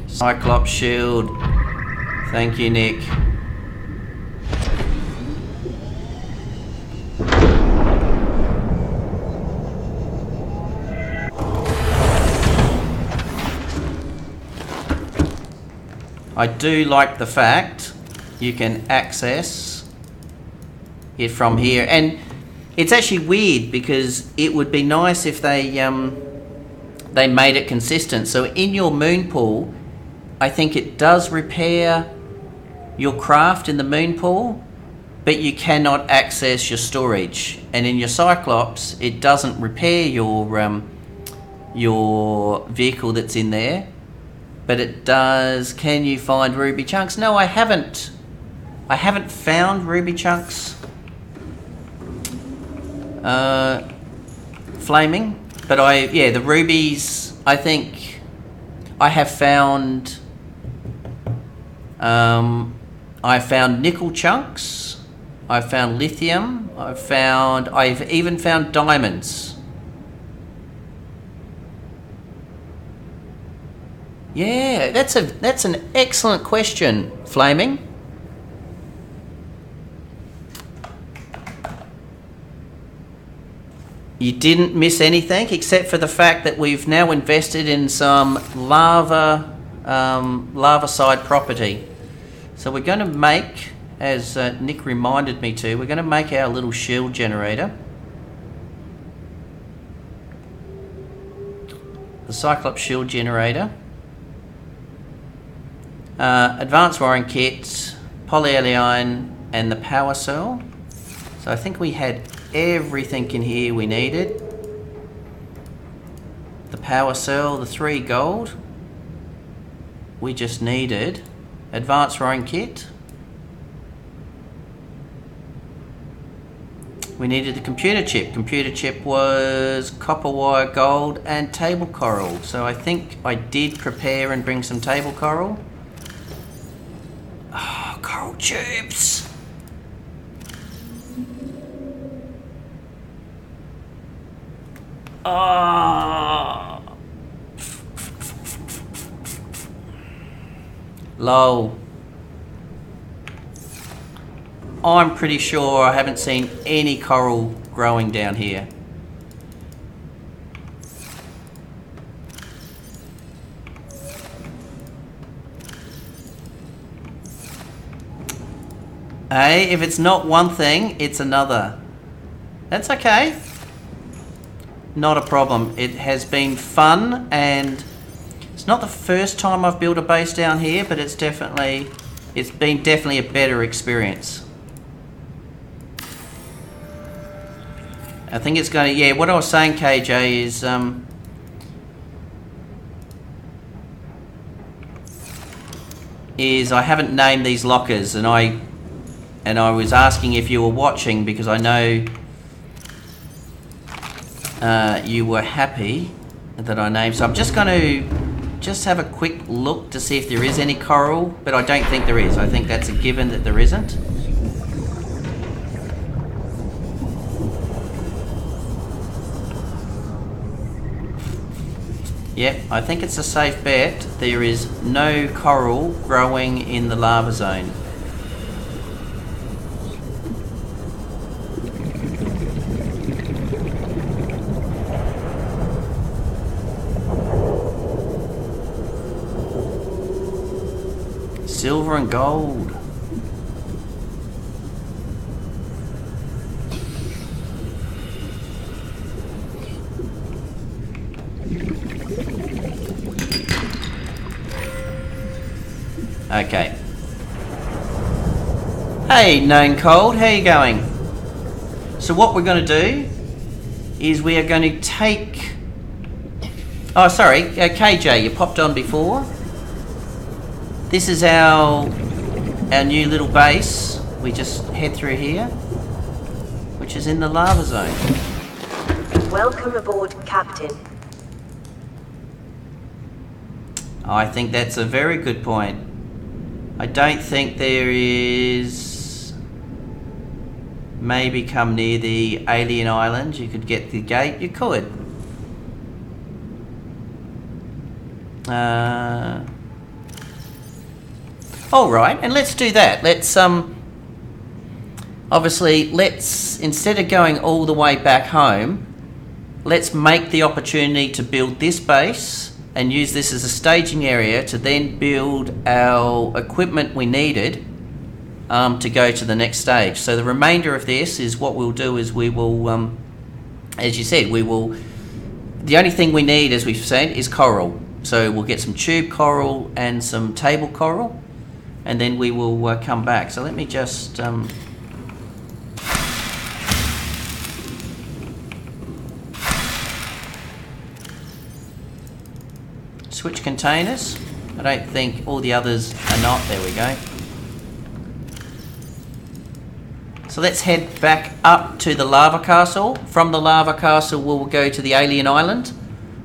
Cyclops shield. Thank you, Nick. I do like the fact you can access it from here, and it's actually weird because it would be nice if they made it consistent. So in your moon pool, I think it does repair your craft in the moon pool, but you cannot access your storage. And in your Cyclops, it doesn't repair your vehicle that's in there, but it does. Can you find ruby chunks? No, I haven't. I haven't found ruby chunks. Flaming, but the rubies. I think I have found. I found nickel chunks, I found lithium, I've even found diamonds. Yeah, that's an excellent question, Flaming. You didn't miss anything except for the fact that we've now invested in some lava side property. So we're going to make, as Nick reminded me to, we're going to make our little shield generator. The Cyclops shield generator. Advanced wiring kit, polyalliine, and the power cell. So I think we had everything in here we needed. The power cell, the 3 gold. We just needed advanced wiring kit. We needed a computer chip. Computer chip was copper wire, gold, and table coral. So I think I did prepare and bring some table coral. Oh, coral tubes. Oh. Lol. I'm pretty sure I haven't seen any coral growing down here. Hey, if it's not one thing, it's another. That's okay. Not a problem. It has been fun, and it's not the first time I've built a base down here, but it's been definitely a better experience. I think it's going to, yeah, what I was saying, KJ, is I haven't named these lockers, and I was asking if you were watching because I know you were happy that I named. So I'm just going to have a quick look to see if there is any coral, but I don't think there is. I think that's a given that there isn't. Yep, I think it's a safe bet. There is no coral growing in the lava zone. Silver and gold. Okay. Hey, known cold, how you going? So what we're going to do is we are going to take... Oh, sorry, KJ, you popped on before. This is our new little base. We just head through here, which is in the lava zone. Welcome aboard, Captain. I think that's a very good point. I don't think there is... Maybe come near the alien island. You could get the gate. You could. Alright, and let's do that. Let's, obviously, let's, instead of going all the way back home, let's make the opportunity to build this base and use this as a staging area to then build our equipment we needed to go to the next stage. So the remainder of this is what we'll do is we will, as you said, we will, the only thing we need, as we've said, is coral. So we'll get some tube coral and some table coral, and then we will come back. So let me just... switch containers. I don't think all the others are not. There we go. So let's head back up to the lava castle. From the lava castle we'll go to the alien island.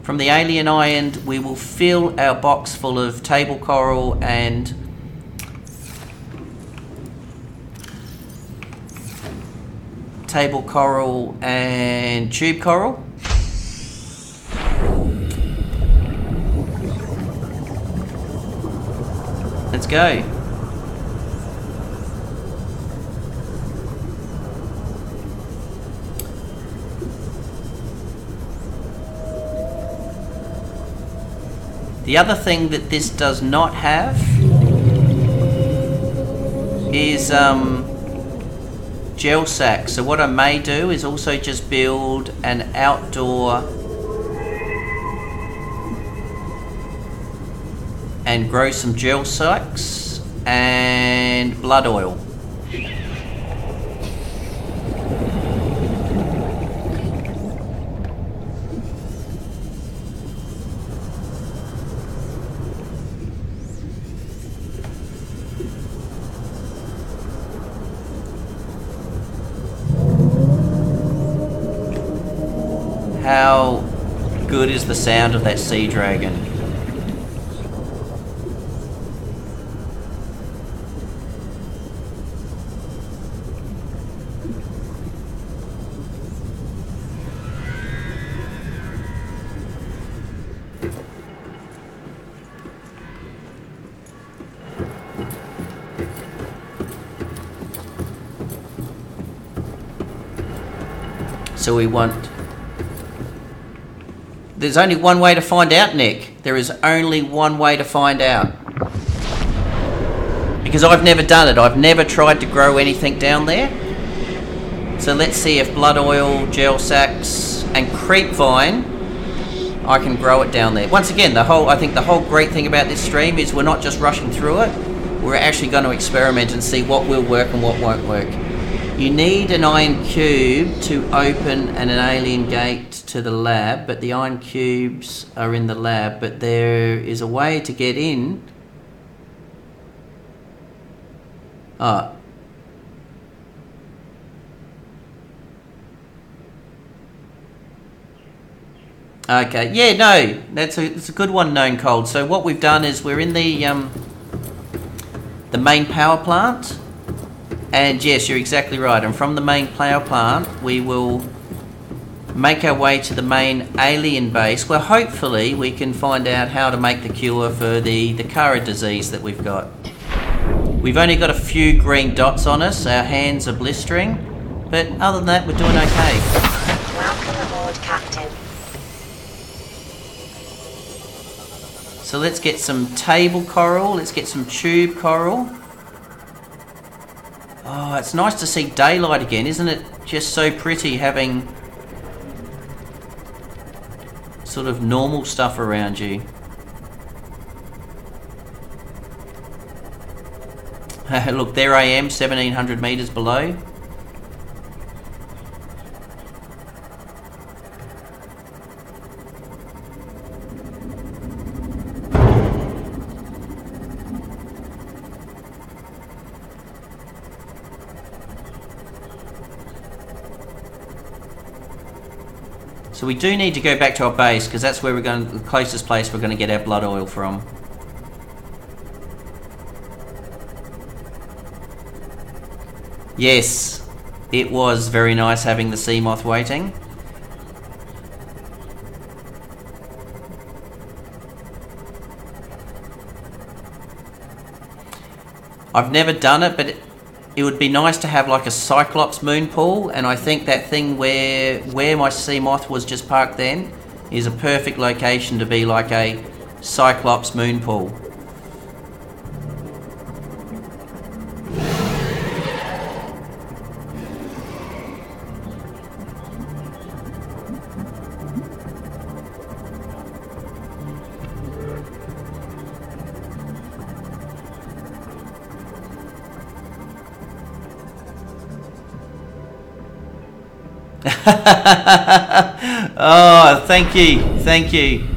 From the alien island we will fill our box full of table coral and tube coral. Let's go. The other thing that this does not have is gel sack. So what I may do is also just build an outdoor and grow some gel sacks and blood oil. How good is the sound of that sea dragon? So we want... There's only one way to find out, Nick. There is only one way to find out. Because I've never done it. I've never tried to grow anything down there. So let's see if blood oil, gel sacks, and creep vine, I can grow it down there. Once again, I think the whole great thing about this stream is we're not just rushing through it. We're actually going to experiment and see what will work and what won't work. You need an iron cube to open an alien gate to the lab, but the iron cubes are in the lab, but there is a way to get in. Ah. Okay, yeah, no, it's a good one, known cold. So what we've done is we're in the main power plant. And yes, you're exactly right. And from the main power plant, we will make our way to the main alien base, where hopefully we can find out how to make the cure for the Cara disease that we've got. We've only got a few green dots on us, our hands are blistering, but other than that we're doing okay. Welcome aboard, Captain. So let's get some table coral, let's get some tube coral. Oh, it's nice to see daylight again, isn't it? Just so pretty having sort of normal stuff around you. Look, there I am, 1700 meters below. So we do need to go back to our base because that's where we're going, the closest place we're going to get our blood oil from. Yes, it was very nice having the sea moth waiting. I've never done it, but it would be nice to have like a Cyclops moon pool, and I think that thing where my sea moth was just parked then is a perfect location to be like a Cyclops moon pool. Oh, thank you.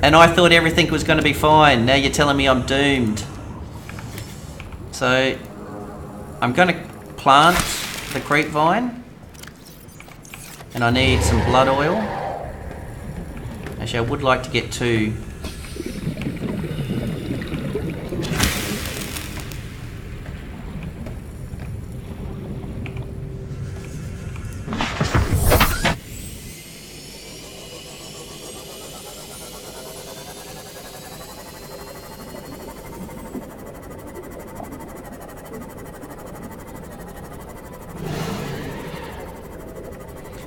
And I thought everything was going to be fine. Now you're telling me I'm doomed. So I'm going to plant the creep vine, and I need some blood oil. Actually, I would like to get two.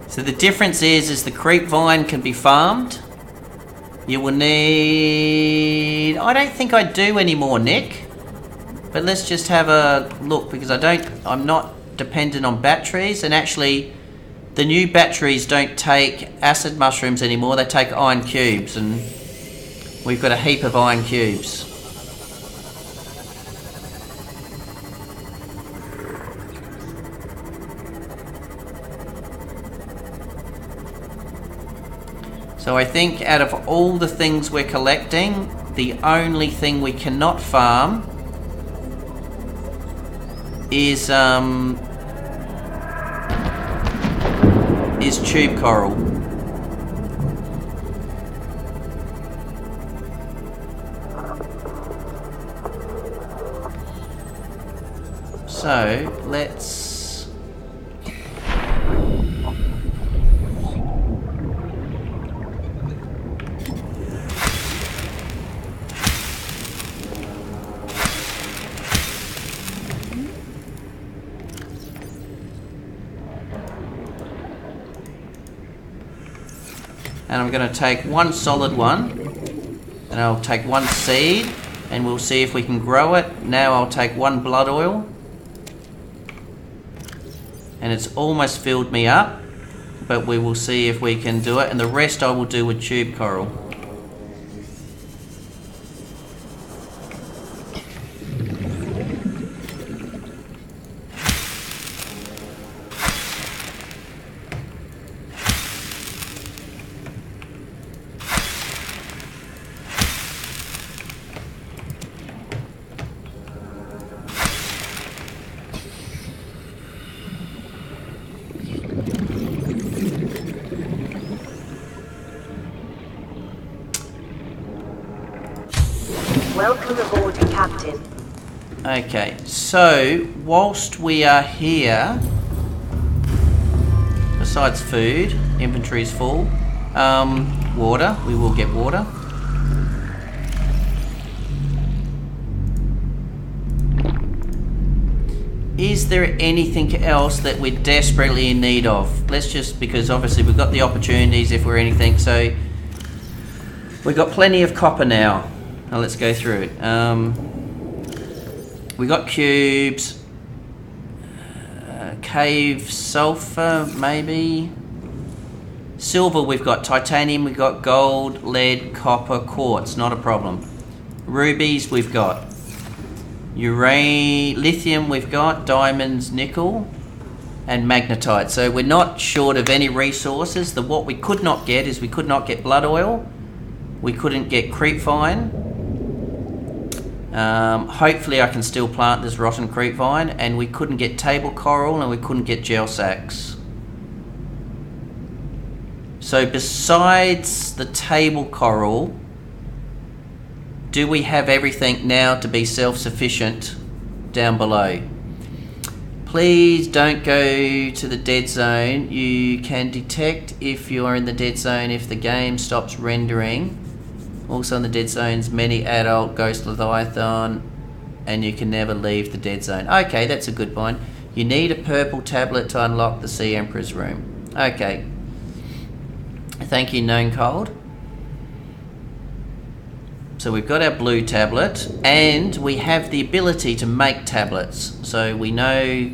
So the difference is the creep vine can be farmed. You will need... I don't think I do anymore, Nick. But let's just have a look, because I'm not dependent on batteries, and actually the new batteries don't take acid mushrooms anymore, they take iron cubes, and we've got a heap of iron cubes. So I think out of all the things we're collecting, the only thing we cannot farm is tube coral. So let's... And I'm going to take one solid one, and I'll take one seed, and we'll see if we can grow it. Now I'll take one blood oil, and it's almost filled me up, but we will see if we can do it, and the rest I will do with tube coral. Welcome aboard, Captain. Okay, so whilst we are here, besides food. Inventory is full. Water. We will get water. Is there anything else that we're desperately in need of? Let's just, because obviously we've got the opportunities if we're anything. So we've got plenty of copper now. Now let's go through it. We got cubes. Cave sulfur, maybe. Silver, we've got titanium, we've got gold, lead, copper, quartz, not a problem. Rubies, we've got. Lithium, we've got. Diamonds, nickel, and magnetite. So we're not short of any resources. What we could not get is we could not get blood oil. We couldn't get creepvine. Hopefully I can still plant this rotten creepvine, and we couldn't get table coral, and we couldn't get gel sacks. So besides the table coral, do we have everything now to be self-sufficient down below? Please don't go to the dead zone. You can detect if you are in the dead zone if the game stops rendering. Also in the dead zones, many adult ghost leviathan, and you can never leave the dead zone. Okay, that's a good point. You need a purple tablet to unlock the Sea Emperor's room. Okay. Thank you, Known Cold. So we've got our blue tablet, and we have the ability to make tablets. So we know,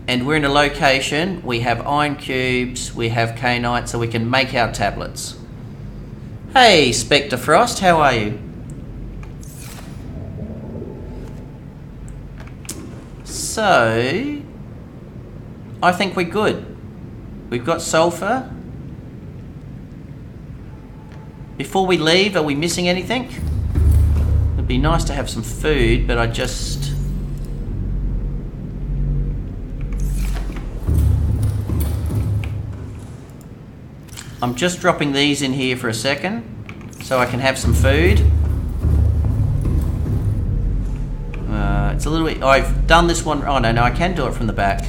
and we're in a location, we have iron cubes, we have kainite, so we can make our tablets. Hey, Spectre Frost, how are you? So, I think we're good. We've got sulfur. Before we leave, are we missing anything? It'd be nice to have some food, but I'm just dropping these in here for a second so I can have some food. It's a little bit... I've done this one... Oh, no, I can do it from the back.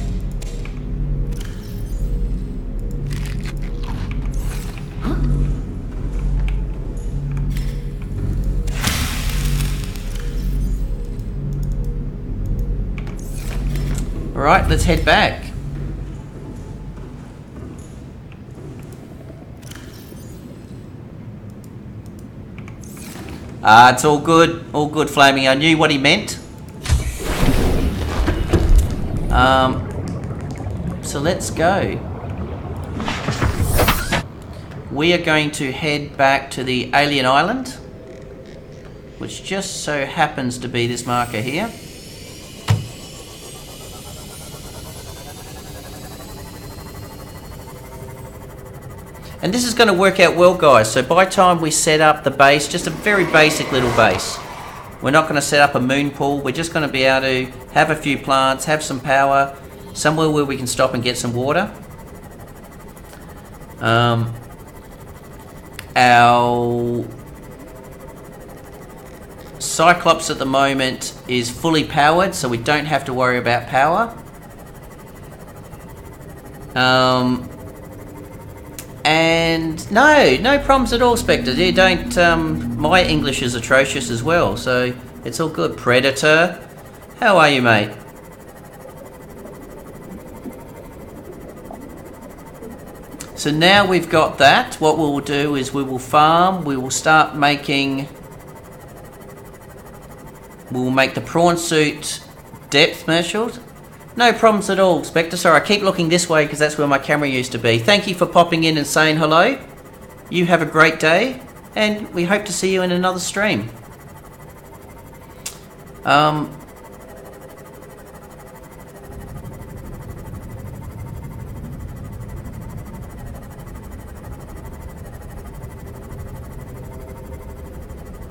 Alright, let's head back. It's all good, Flaming. I knew what he meant. So let's go. We are going to head back to the alien island, which just so happens to be this marker here. And this is going to work out well, guys. So by the time we set up the base, just a very basic little base. We're not going to set up a moon pool. We're just going to be able to have a few plants, have some power, somewhere where we can stop and get some water. Our Cyclops at the moment is fully powered, so we don't have to worry about power. And no problems at all, Spectre. You don't. My English is atrocious as well, so it's all good. Predator, how are you, mate? So now we've got that. What we'll do is we will farm. We will start making. We'll make the prawn suit depth measured. No problems at all, Spectre. Sorry, I keep looking this way because that's where my camera used to be. Thank you for popping in and saying hello. You have a great day, and we hope to see you in another stream.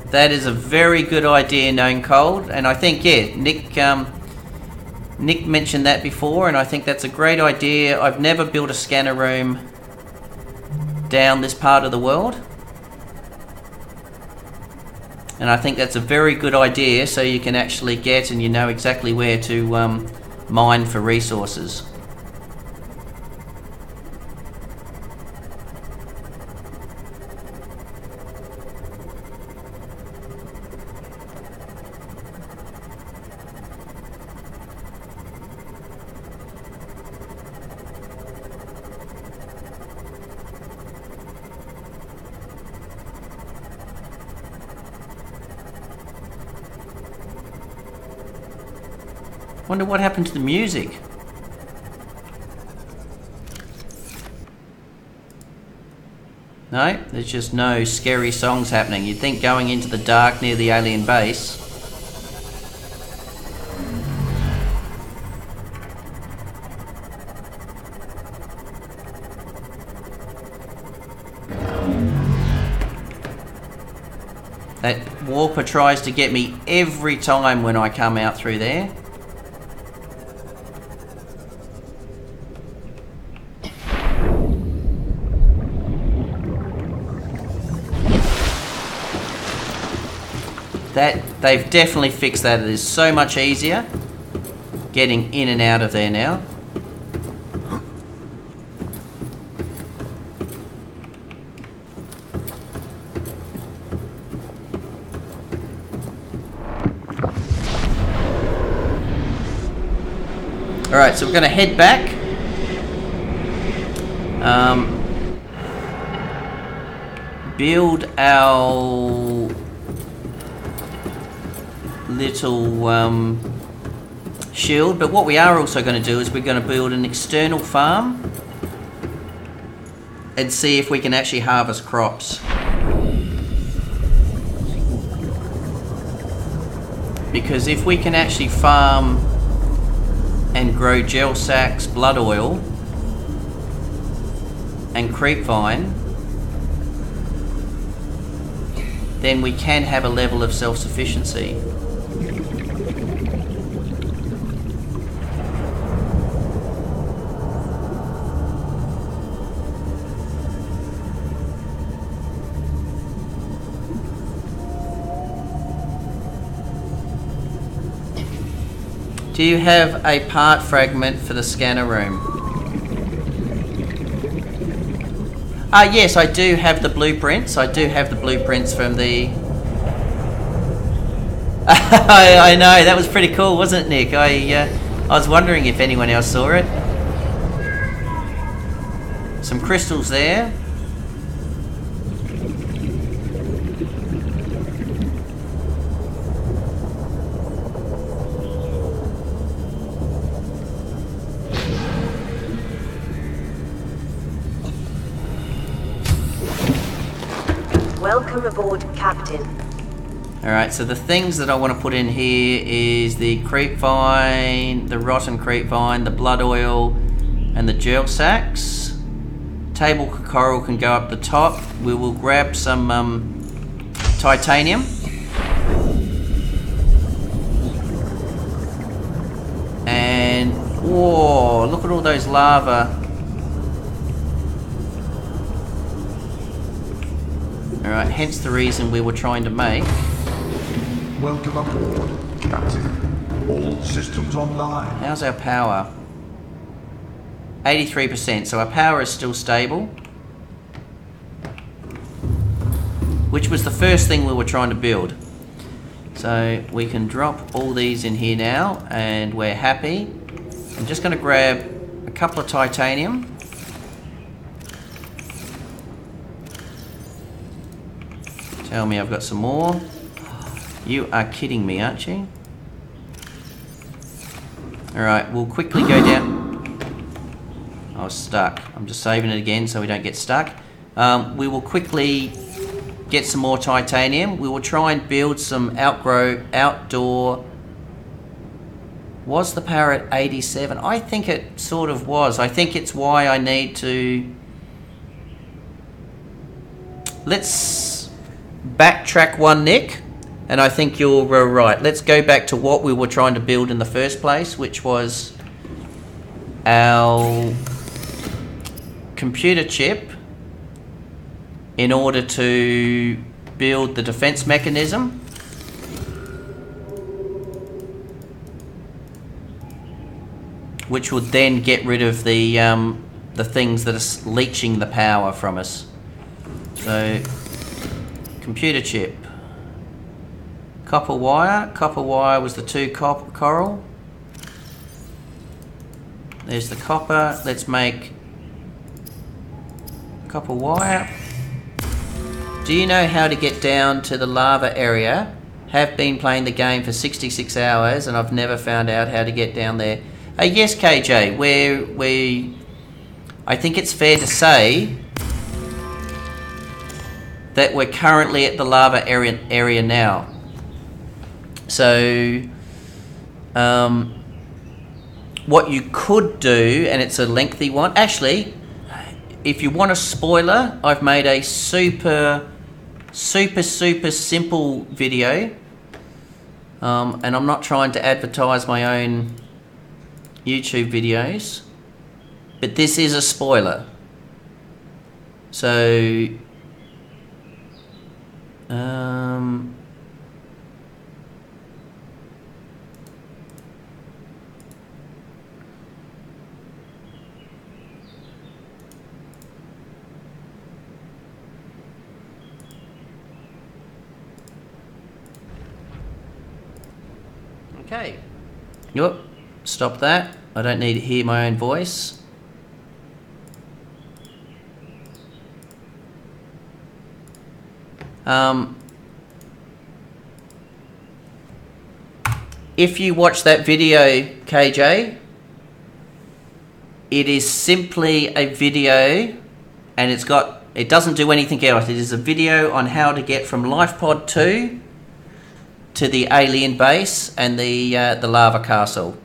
That is a very good idea, Known Cold, and I think, yeah, Nick mentioned that before, and I think that's a great idea. I've never built a scanner room down this part of the world, and I think that's a very good idea, so you can actually get and you know exactly where to mine for resources. Wonder what happened to the music. No, there's just no scary songs happening. You'd think going into the dark near the alien base. That warper tries to get me every time when I come out through there. They've definitely fixed that. It is so much easier getting in and out of there now. Alright, so we're going to head back. Build our little shield, but what we are also going to do is we're going to build an external farm and see if we can actually harvest crops. Because if we can actually farm and grow gel sacks, blood oil and creep vine, then we can have a level of self-sufficiency. Do you have a part fragment for the scanner room? Yes, I do have the blueprints. I do have the blueprints from the... I know, that was pretty cool, wasn't it, Nick? I was wondering if anyone else saw it. Some crystals there. Welcome aboard, Captain. Alright, so the things that I want to put in here is the creep vine, the rotten creep vine, the blood oil, and the gel sacks. Table coral can go up the top. We will grab some titanium. And, whoa, look at all those lava. Alright, hence the reason we were trying to make. Welcome aboard, Captain. All systems online. How's our power? 83%, so our power is still stable. Which was the first thing we were trying to build. So we can drop all these in here now, and we're happy. I'm just going to grab a couple of titanium. Tell me I've got some more. You are kidding me, aren't you? Alright, we'll quickly go down. I was stuck. I'm just saving it again so we don't get stuck. We will quickly get some more titanium. We will try and build some outdoor... Was the power at 87? I think it sort of was. I think it's why I need to... Let's backtrack one, Nick, and I think you're right. Let's go back to what we were trying to build in the first place, which was our computer chip in order to build the defense mechanism. Which would then get rid of the things that are leeching the power from us. So, computer chip. Copper wire. Copper wire was the 2 coral. There's the copper. Let's make copper wire. Do you know how to get down to the lava area? have been playing the game for 66 hours and I've never found out how to get down there. Yes, KJ, I think it's fair to say that we're currently at the lava area now. So, what you could do, and it's a lengthy one, actually, if you want a spoiler, I've made a super simple video, and I'm not trying to advertise my own YouTube videos, but this is a spoiler. So, okay. Yep. Stop that. I don't need to hear my own voice. If you watch that video, KJ, it is simply a video, and it doesn't do anything else. It is a video on how to get from Life Pod 2 to the alien base and the lava castle.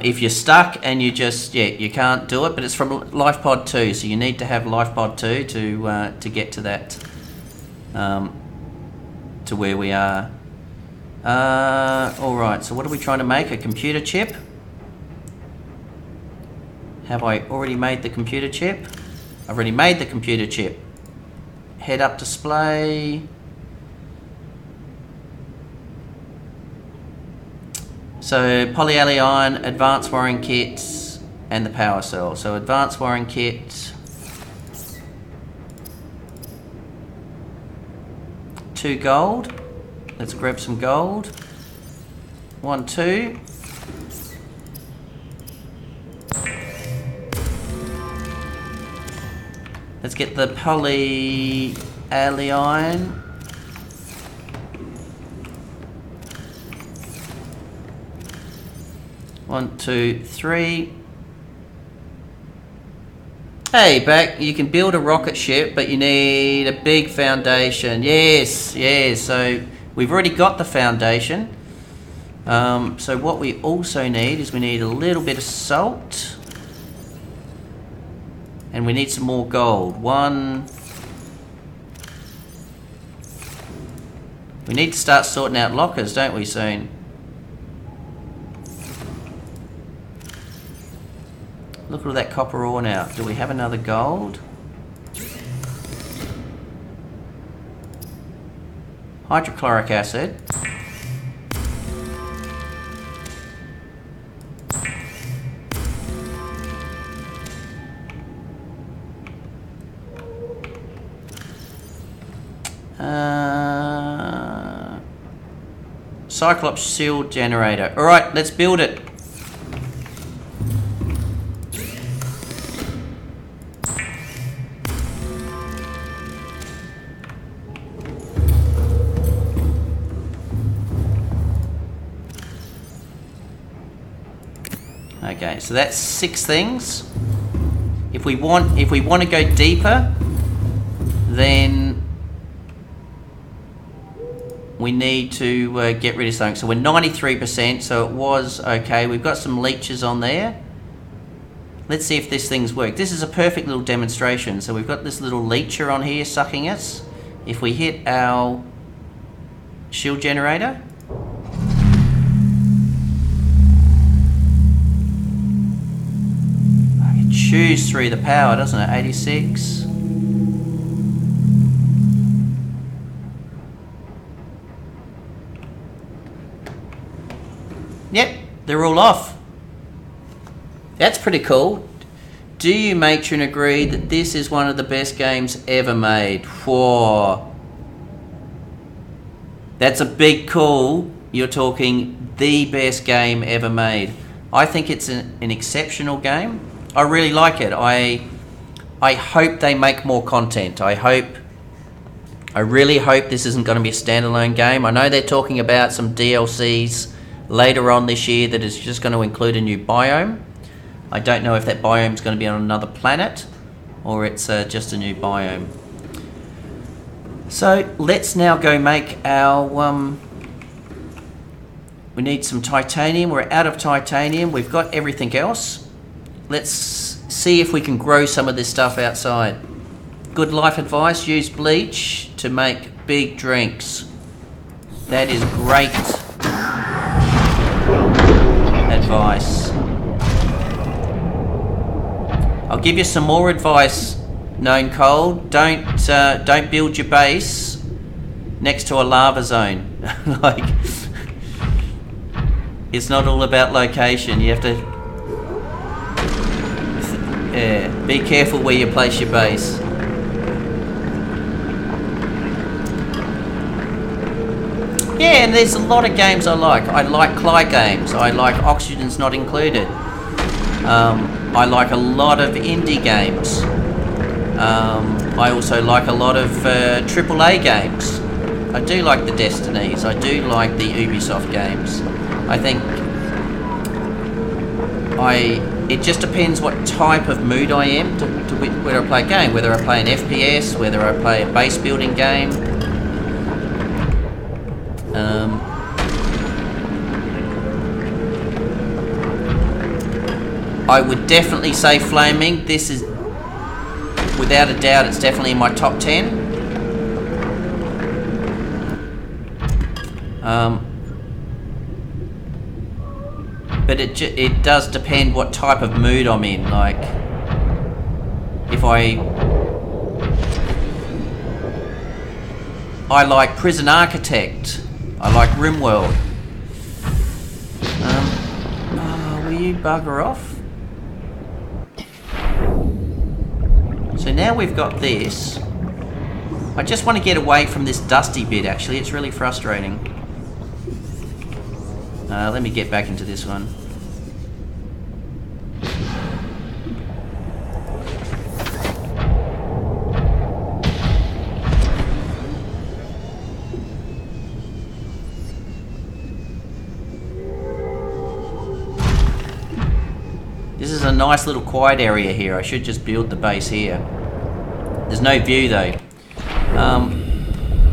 If you're stuck and you you can't do it, but it's from Life Pod 2, so you need to have Life Pod 2 to get to that, to where we are. Alright, so what are we trying to make? A computer chip? Have I already made the computer chip? I've already made the computer chip. Head up display. So polyallion, advanced wiring kit, and the power cell. So advanced wiring kit. 2 gold. Let's grab some gold. 1, 2. Let's get the polyallion. One, 2, 3. Hey, back. You can build a rocket ship, but you need a big foundation. Yes, yes. So we've already got the foundation. So what we also need is we need a little bit of salt. And we need some more gold. 1. We need to start sorting out lockers, don't we, soon? Look at all that copper ore now. Do we have another gold? Hydrochloric acid. Cyclops shield generator. Alright, let's build it. Okay, so that's 6 things. If we want to go deeper, then we need to get rid of something. So we're 93%, so it was okay. We've got some leeches on there. Let's see if this thing's work. This is a perfect little demonstration. So we've got this little leecher on here sucking us. If we hit our shield generator, it chews through the power, doesn't it? 86. Yep, they're all off. That's pretty cool. Do you, Matrenn, agree that this is one of the best games ever made? Whoa. That's a big call. You're talking the best game ever made. I think it's an exceptional game. I really like it. I hope they make more content. I really hope this isn't going to be a standalone game. I know they're talking about some DLCs later on this year that is just going to include a new biome. I don't know if that biome is going to be on another planet or it's just a new biome. So let's now go make our... we need some titanium. We're out of titanium. We've got everything else. Let's see if we can grow some of this stuff outside. Good life advice, use bleach to make big drinks. That is great advice. I'll give you some more advice, Known Cold. Don't build your base next to a lava zone. Like, it's not all about location. You have to be careful where you place your base. Yeah, and there's a lot of games I like. I like Cly games. I like Oxygen's Not Included. I like a lot of indie games. I also like a lot of AAA games. I do like the Destinies. I do like the Ubisoft games. I think it just depends what type of mood I am to whether I play a game. Whether I play an FPS, whether I play a base building game. I would definitely say Flaming. This is, without a doubt, it's definitely in my top 10. But it does depend what type of mood I'm in. Like, if I like Prison Architect. I like RimWorld. Will you bugger off? So now we've got this. I just want to get away from this dusty bit, actually. It's really frustrating. Let me get back into this one. This is a nice little quiet area here. I should just build the base here. There's no view though.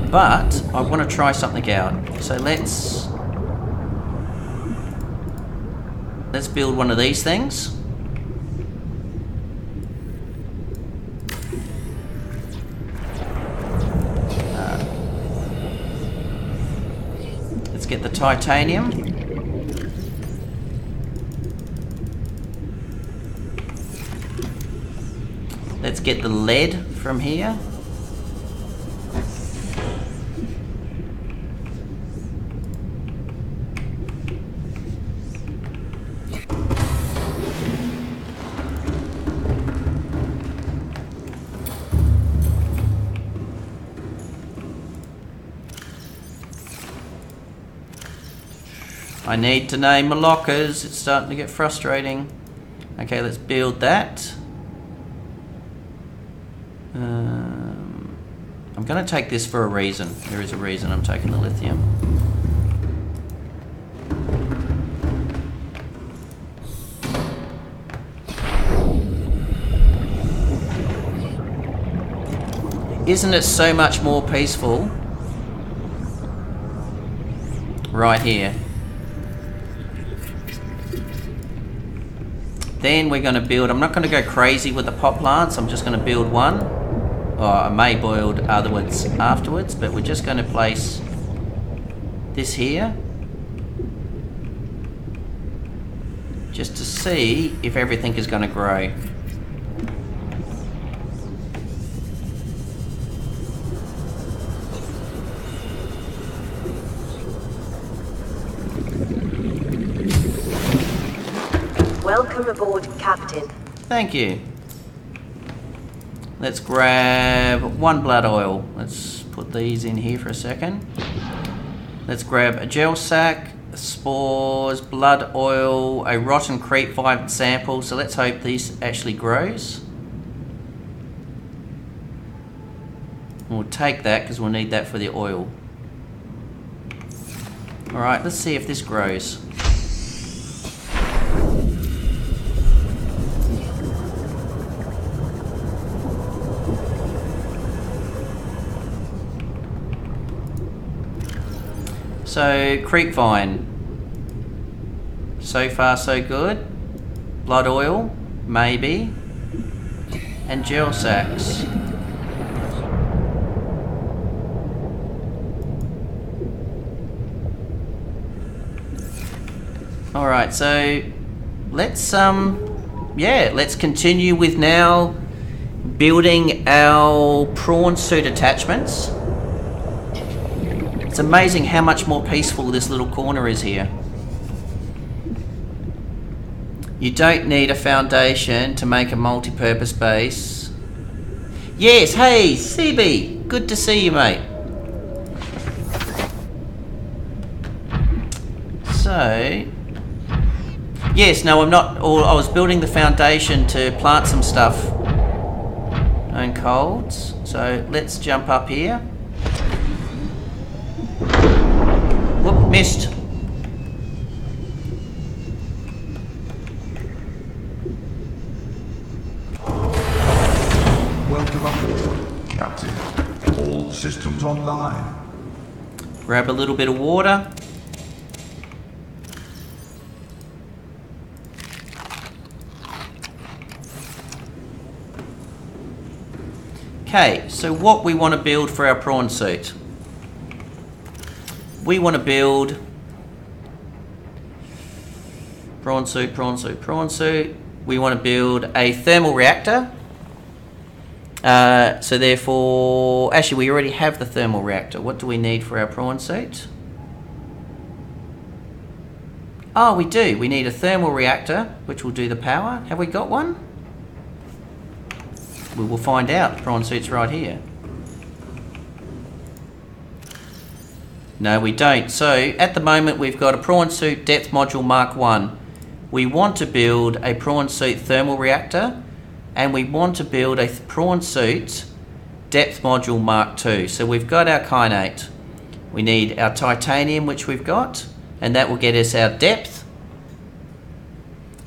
But I want to try something out. So let's build one of these things. Let's get the titanium. Let's get the lead from here. I need to name my lockers. It's starting to get frustrating. Okay, let's build that. I'm going to take this for a reason. There is a reason I'm taking the lithium. Isn't it so much more peaceful right here? Then we're going to build, I'm not going to go crazy with the pot plants, I'm just going to build one. Or I may build others afterwards, but we're just going to place this here. Just to see if everything is going to grow. Welcome aboard, Captain. Thank you. Let's grab one blood oil. Let's put these in here for a second. Let's grab a gel sack, spores, blood oil, a rotten creep vine sample. So let's hope this actually grows. We'll take that because we'll need that for the oil. Alright, let's see if this grows. So, creep vine. So far so good. Blood oil, maybe. And gel sacks. Alright, so let's let's continue with now building our prawn suit attachments. It's amazing how much more peaceful this little corner is here. You don't need a foundation to make a multi-purpose base. Yes, hey, CB, good to see you, mate. So, yes, no, I'm not. I was building the foundation to plant some stuff. Known colds. So let's jump up here. Whoop, missed. Welcome aboard, Captain. All systems online. Grab a little bit of water. Okay, so what we want to build for our prawn suit. We want to build prawn suit. We want to build a thermal reactor. So therefore, actually we already have the thermal reactor. What do we need for our prawn suit? Oh, we do. We need a thermal reactor, which will do the power. Have we got one? We will find out. Prawn suit's right here. No, we don't. So, at the moment we've got a prawn suit depth module Mark 1. We want to build a prawn suit thermal reactor, and we want to build a prawn suit depth module Mark 2. So we've got our kainate. We need our titanium, which we've got, and that will get us our depth.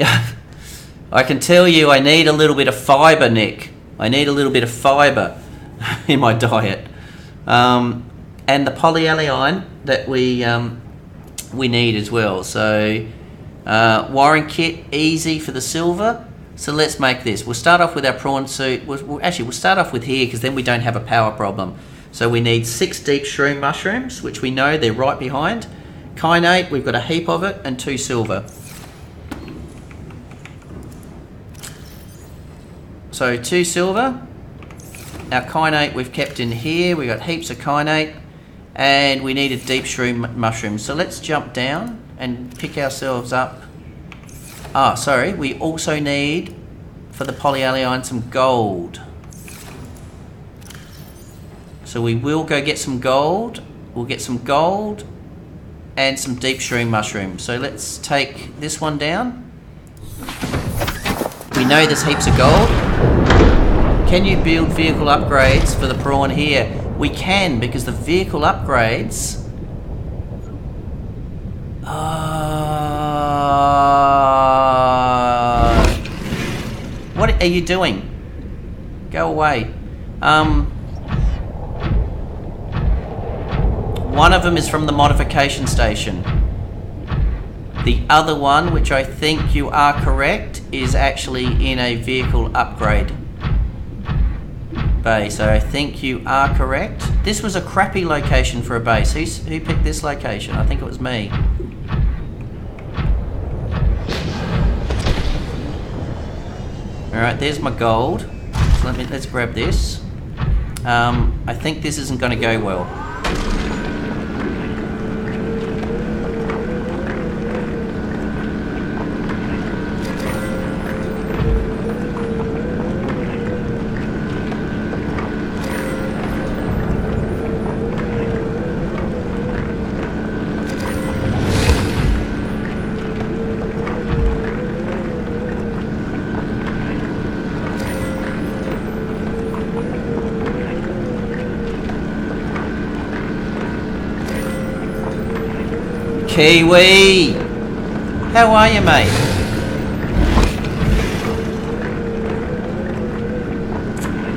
I can tell you I need a little bit of fibre, Nick. I need a little bit of fibre in my diet. And the polyaniline that we need as well. So wiring kit, easy for the silver. So let's make this. We'll start off with our prawn suit. We'll start off with here because then we don't have a power problem. So we need 6 deep shroom mushrooms, which we know they're right behind. Kainate, we've got a heap of it, and 2 silver. So 2 silver. Our kainate we've kept in here. We've got heaps of kainate. And we need a deep shroom mushroom. So let's jump down and pick ourselves up. Ah, sorry. We also need, for the polyaniline, some gold. So we will go get some gold. We'll get some gold and some deep shroom mushrooms. So let's take this one down. We know there's heaps of gold. Can you build vehicle upgrades for the prawn here? We can, because the vehicle upgrades... what are you doing? Go away. One of them is from the modification station. The other one, which I think you are correct, is actually in a vehicle upgrade bay. So I think you are correct. This was a crappy location for a base. Who picked this location? I think it was me. Alright, there's my gold. So let's grab this. I think this isn't going to go well. Kiwi! How are you, mate?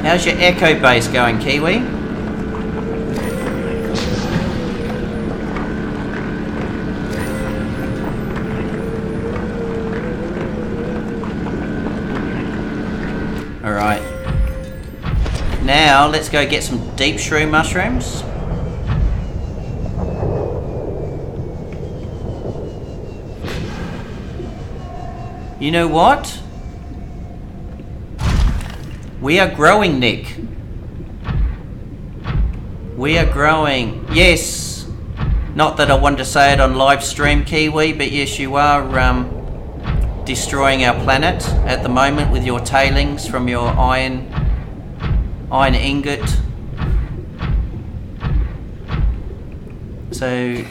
How's your echo base going, Kiwi? Alright. Now, let's go get some deep shroom mushrooms. You know what? We are growing, Nick. We are growing. Yes. Not that I wanted to say it on live stream, Kiwi, but yes, you are destroying our planet at the moment with your tailings from your iron ingot. So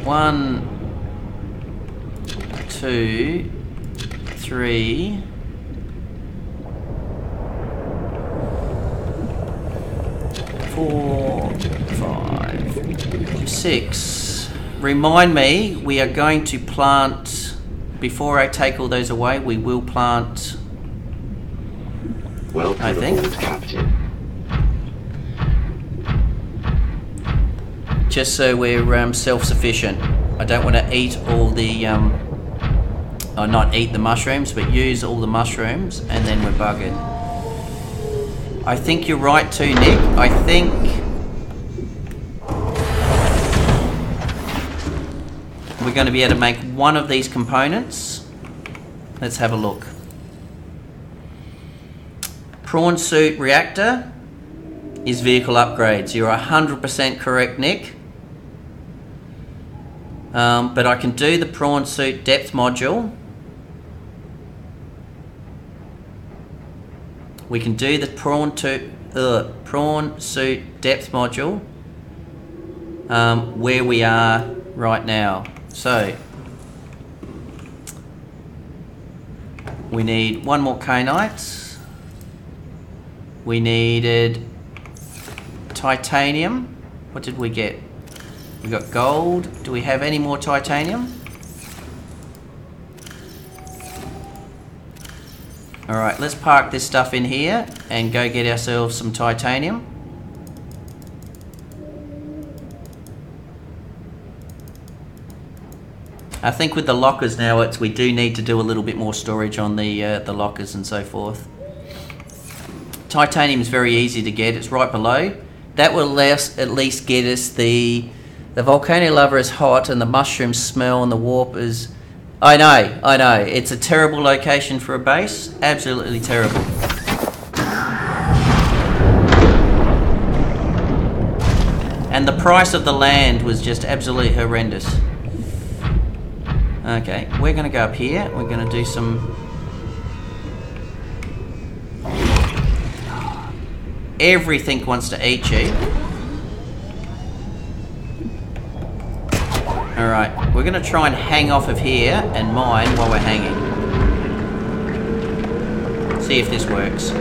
one, two, three, four, five, six. Remind me, we are going to plant, before I take all those away, we will plant, Welcome I think. aboard, Captain. Just so we're self-sufficient. I don't want to eat all the, or not eat the mushrooms, but use all the mushrooms, and then we're buggered. I think you're right too, Nick. I think we're going to be able to make one of these components. Let's have a look. Prawn suit reactor is vehicle upgrades. You're 100% correct, Nick. But I can do the prawn suit depth module. We can do the prawn suit depth module where we are right now. So we need one more kainite. We needed titanium. What did we get? We got gold. Do we have any more titanium? Alright, let's park this stuff in here and go get ourselves some titanium. I think with the lockers now, we do need to do a little bit more storage on the lockers and so forth. Titanium is very easy to get. It's right below. That will at least get us the volcano lava is hot and the mushrooms smell and the warp is... I know. It's a terrible location for a base. Absolutely terrible. And the price of the land was just absolutely horrendous. Okay, we're going to go up here. We're going to do some... Everything wants to eat you. Alright, we're going to try and hang off of here and mine while we're hanging. See if this works.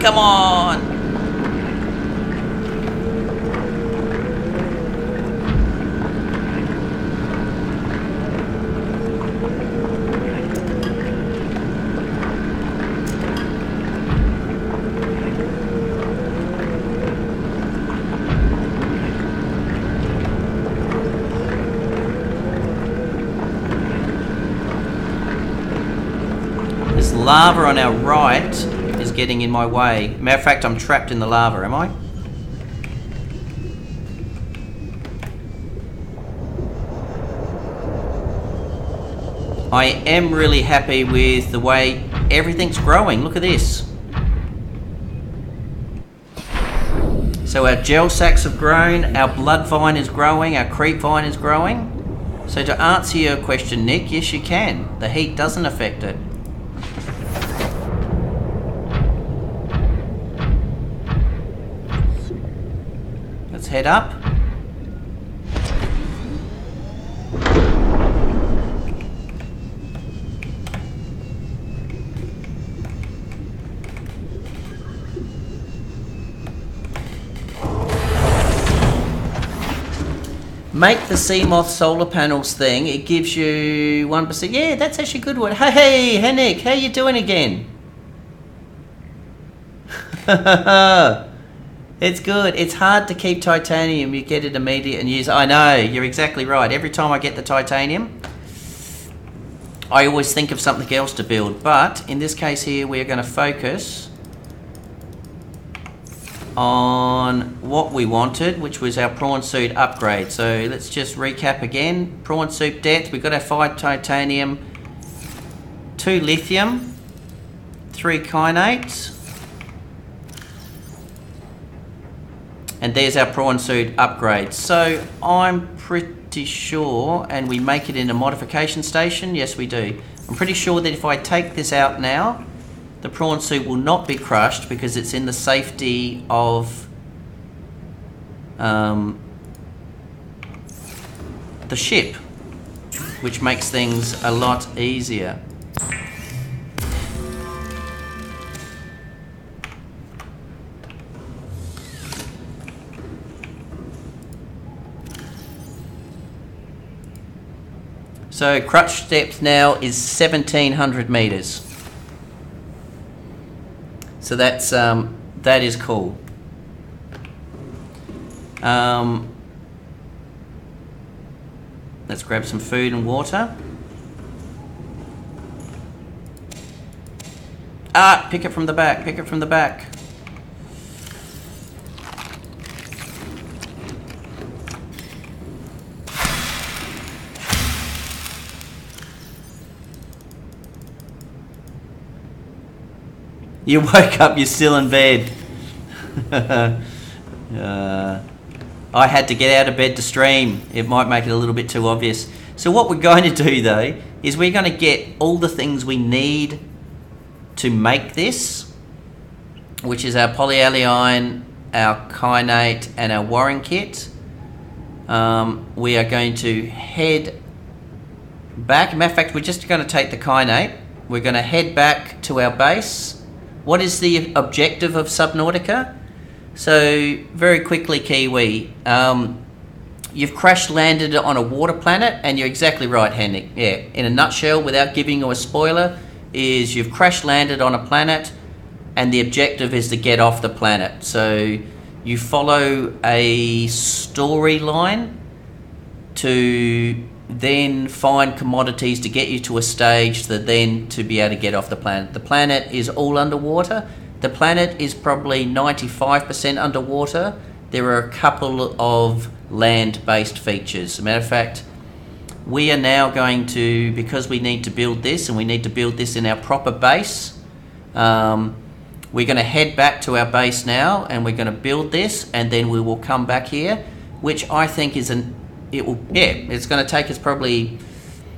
Come on! This lava on our right is getting in my way. Matter of fact, I'm trapped in the lava, am I? I am really happy with the way everything's growing. Look at this. So our gel sacks have grown, our blood vine is growing, our creep vine is growing. So to answer your question, Nick, yes you can. The heat doesn't affect it. head up. Make the sea moth solar panels thing. It gives you 1%. Yeah, that's actually a good one. Hey, Henrik, how you doing again? It's good. It's hard to keep titanium. You get it immediate and use. I know, you're exactly right. Every time I get the titanium, I always think of something else to build. But in this case here, we're going to focus on what we wanted, which was our prawn suit upgrade. So let's just recap again. Prawn suit depth, we've got our 5 titanium, 2 lithium, 3 kinates, and there's our prawn suit upgrade. So I'm pretty sure, and we make it in a modification station, yes we do. I'm pretty sure that if I take this out now, the prawn suit will not be crushed because it's in the safety of the ship, which makes things a lot easier. So crutch depth now is 1700 meters. So that's that is cool. Let's grab some food and water. Ah, pick it from the back, pick it from the back. You woke up, you're still in bed. I had to get out of bed to stream. It might make it a little bit too obvious. So what we're going to do though, is we're going to get all the things we need to make this, which is our polyallyne, our kinate, and our warring kit. We are going to head back. Matter of fact, we're just going to take the kinate. We're going to head back to our base. What is the objective of Subnautica? So, very quickly, Kiwi, you've crash landed on a water planet, and you're exactly right, Henrik. Yeah, in a nutshell, without giving you a spoiler, is you've crash landed on a planet, and the objective is to get off the planet. So, you follow a storyline to then find commodities to get you to a stage that then to be able to get off the planet. The planet is all underwater. The planet is probably 95% underwater. There are a couple of land-based features. As a matter of fact, we are now going to, because we need to build this, and we need to build this in our proper base, we're going to head back to our base now, and we're going to build this, and then we will come back here, which I think is it's going to take us probably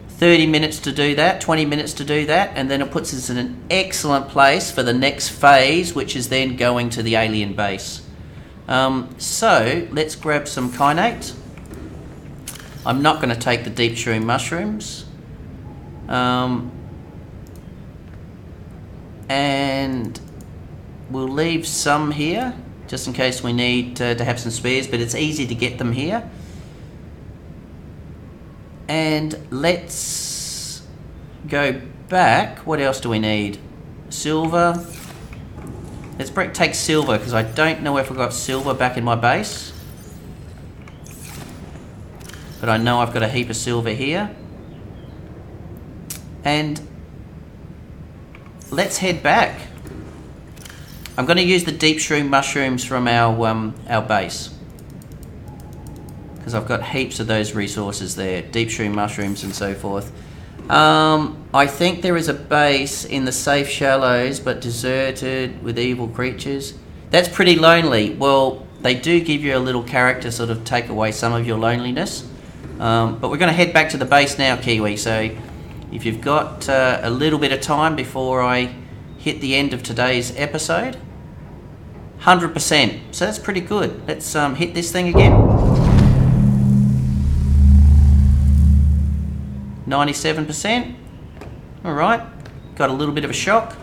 30 minutes to do that, 20 minutes to do that, and then it puts us in an excellent place for the next phase, which is then going to the alien base. So let's grab some kinate. I'm not going to take the deep shroom mushrooms. And we'll leave some here, just in case we need to have some spares, but it's easy to get them here. And let's go back. What else do we need? Silver. Let's take silver, because I don't know if I've got silver back in my base. But I know I've got a heap of silver here. And let's head back. I'm going to use the deep shroom mushrooms from our base, because I've got heaps of those resources there, deep shroom mushrooms and so forth. I think there is a base in the safe shallows, but deserted with evil creatures. That's pretty lonely. Well, they do give you a little character, sort of take away some of your loneliness. But we're going to head back to the base now, Kiwi. So if you've got a little bit of time before I hit the end of today's episode. 100%. So that's pretty good. Let's hit this thing again. 97%. All right. Got a little bit of a shock.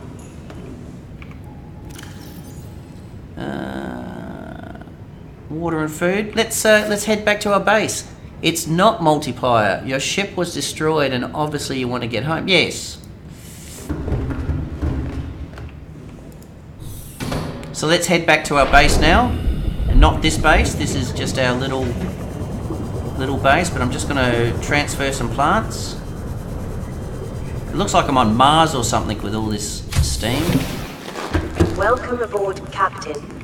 Water and food. Let's head back to our base. It's not multiplayer. Your ship was destroyed and obviously you want to get home. Yes. So let's head back to our base now. And not this base. This is just our little base, but I'm just going to transfer some plants. It looks like I'm on Mars or something with all this steam. Welcome aboard, Captain.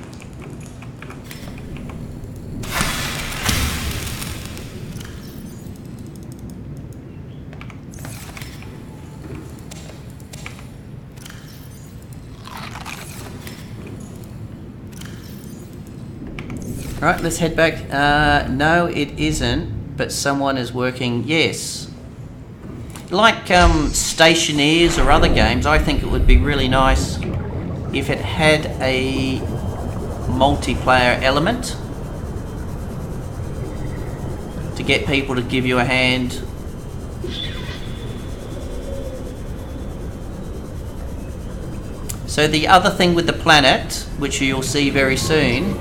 Alright, let's head back. No, it isn't, but someone is working. Yes. Like Stationeers or other games, I think it would be really nice if it had a multiplayer element to get people to give you a hand. So the other thing with the planet, which you'll see very soon,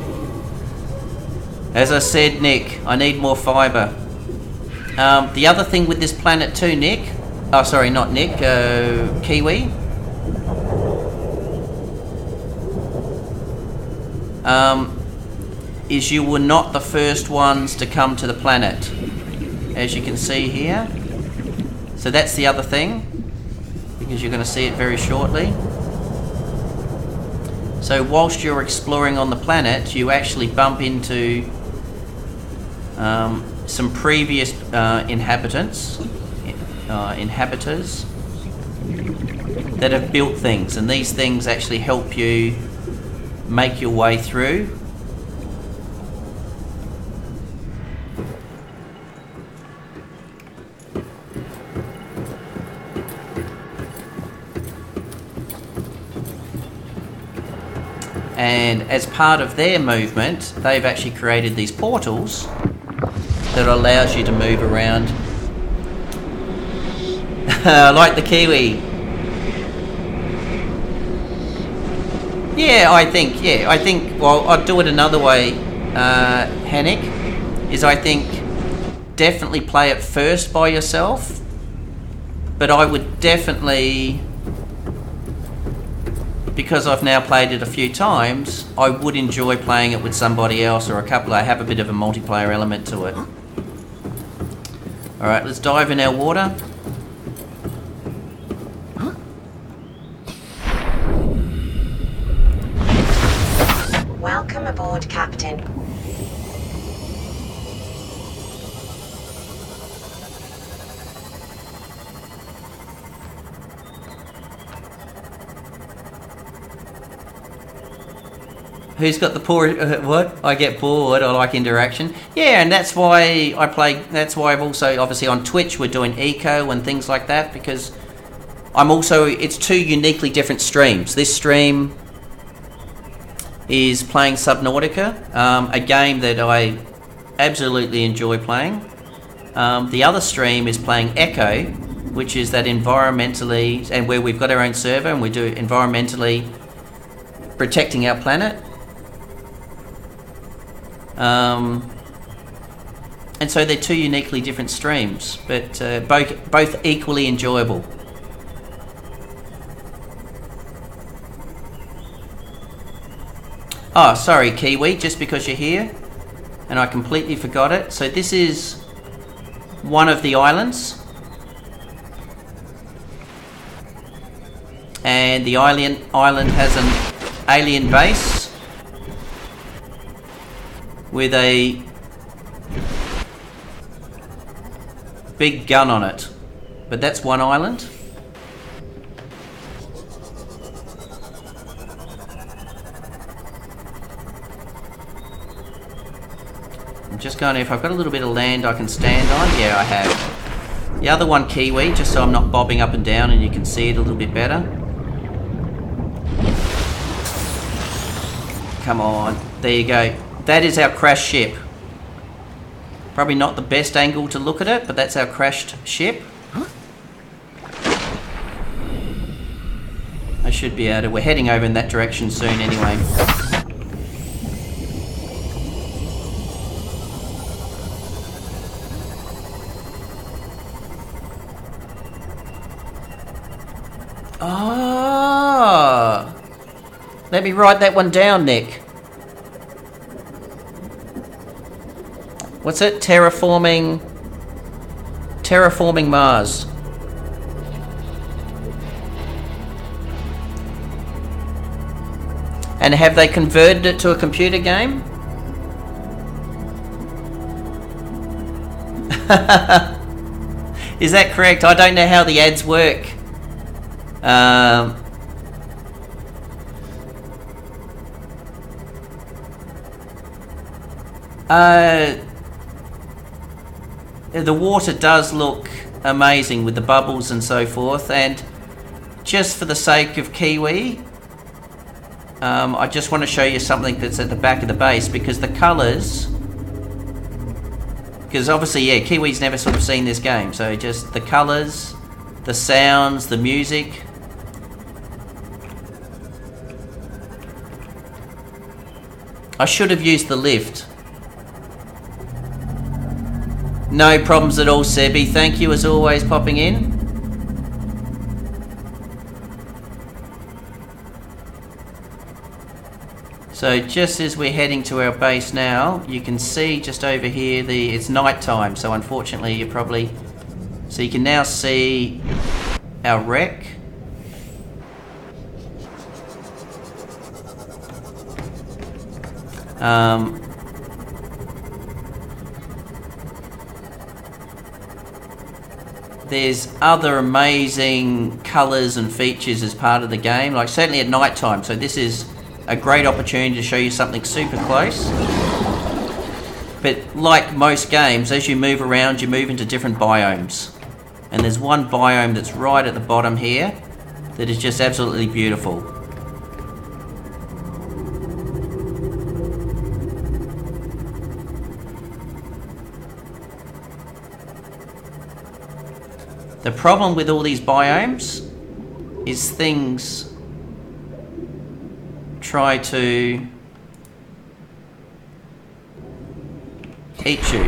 as I said, Nick, I need more fibre. The other thing with this planet too, Nick, oh sorry, not Nick, Kiwi, is you were not the first ones to come to the planet, as you can see here. So that's the other thing, because you're going to see it very shortly. So whilst you're exploring on the planet, you actually bump into some previous inhabitants, inhabitors that have built things, and these things actually help you make your way through. And as part of their movement, they've actually created these portals that allows you to move around. Like the Kiwi. Yeah, I think, well, I'd do it another way, Hannick, is I think definitely play it first by yourself, but I would definitely, because I've now played it a few times, I would enjoy playing it with somebody else or a couple. I have a bit of a multiplayer element to it. Alright, let's dive in our water. Welcome aboard, Captain. Who's got the poor... what? I get bored. I like interaction. Yeah, and that's why I play... That's why I've also... Obviously on Twitch we're doing eco and things like that, because I'm also... It's two uniquely different streams. This stream is playing Subnautica, a game that I absolutely enjoy playing. The other stream is playing Echo, which is that environmentally... And where we've got our own server and we do environmentally protecting our planet. And so they're two uniquely different streams, but both equally enjoyable. Oh, sorry, Kiwi, just because you're here, and I completely forgot it. So this is one of the islands, and the island has an alien base with a big gun on it, but that's one island. I'm just going to, if I've got a little bit of land I can stand on. Yeah, I have. The other one, Kiwi, just so I'm not bobbing up and down and you can see it a little bit better. Come on. There you go. That is our crashed ship. Probably not the best angle to look at it, but that's our crashed ship. I should be able to... We're heading over in that direction soon anyway. Ah! Let me write that one down, Nick. What's it? Terraforming Mars. And have they converted it to a computer game? Is that correct? I don't know how the ads work. The water does look amazing with the bubbles and so forth, and just for the sake of Kiwi, I just want to show you something that's at the back of the base, because the colours, because obviously, yeah, Kiwi's never sort of seen this game, so just the colours, the sounds, the music. I should have used the lift. No problems at all, Sebi. Thank you as always, popping in. So just as we're heading to our base now, you can see just over here, it's night time, so unfortunately you probably... So you can now see our wreck. There's other amazing colours and features as part of the game, like certainly at night time, so this is a great opportunity to show you something super close. But like most games, as you move around, you move into different biomes. And there's one biome that's right at the bottom here that is just absolutely beautiful. The problem with all these biomes is things try to eat you.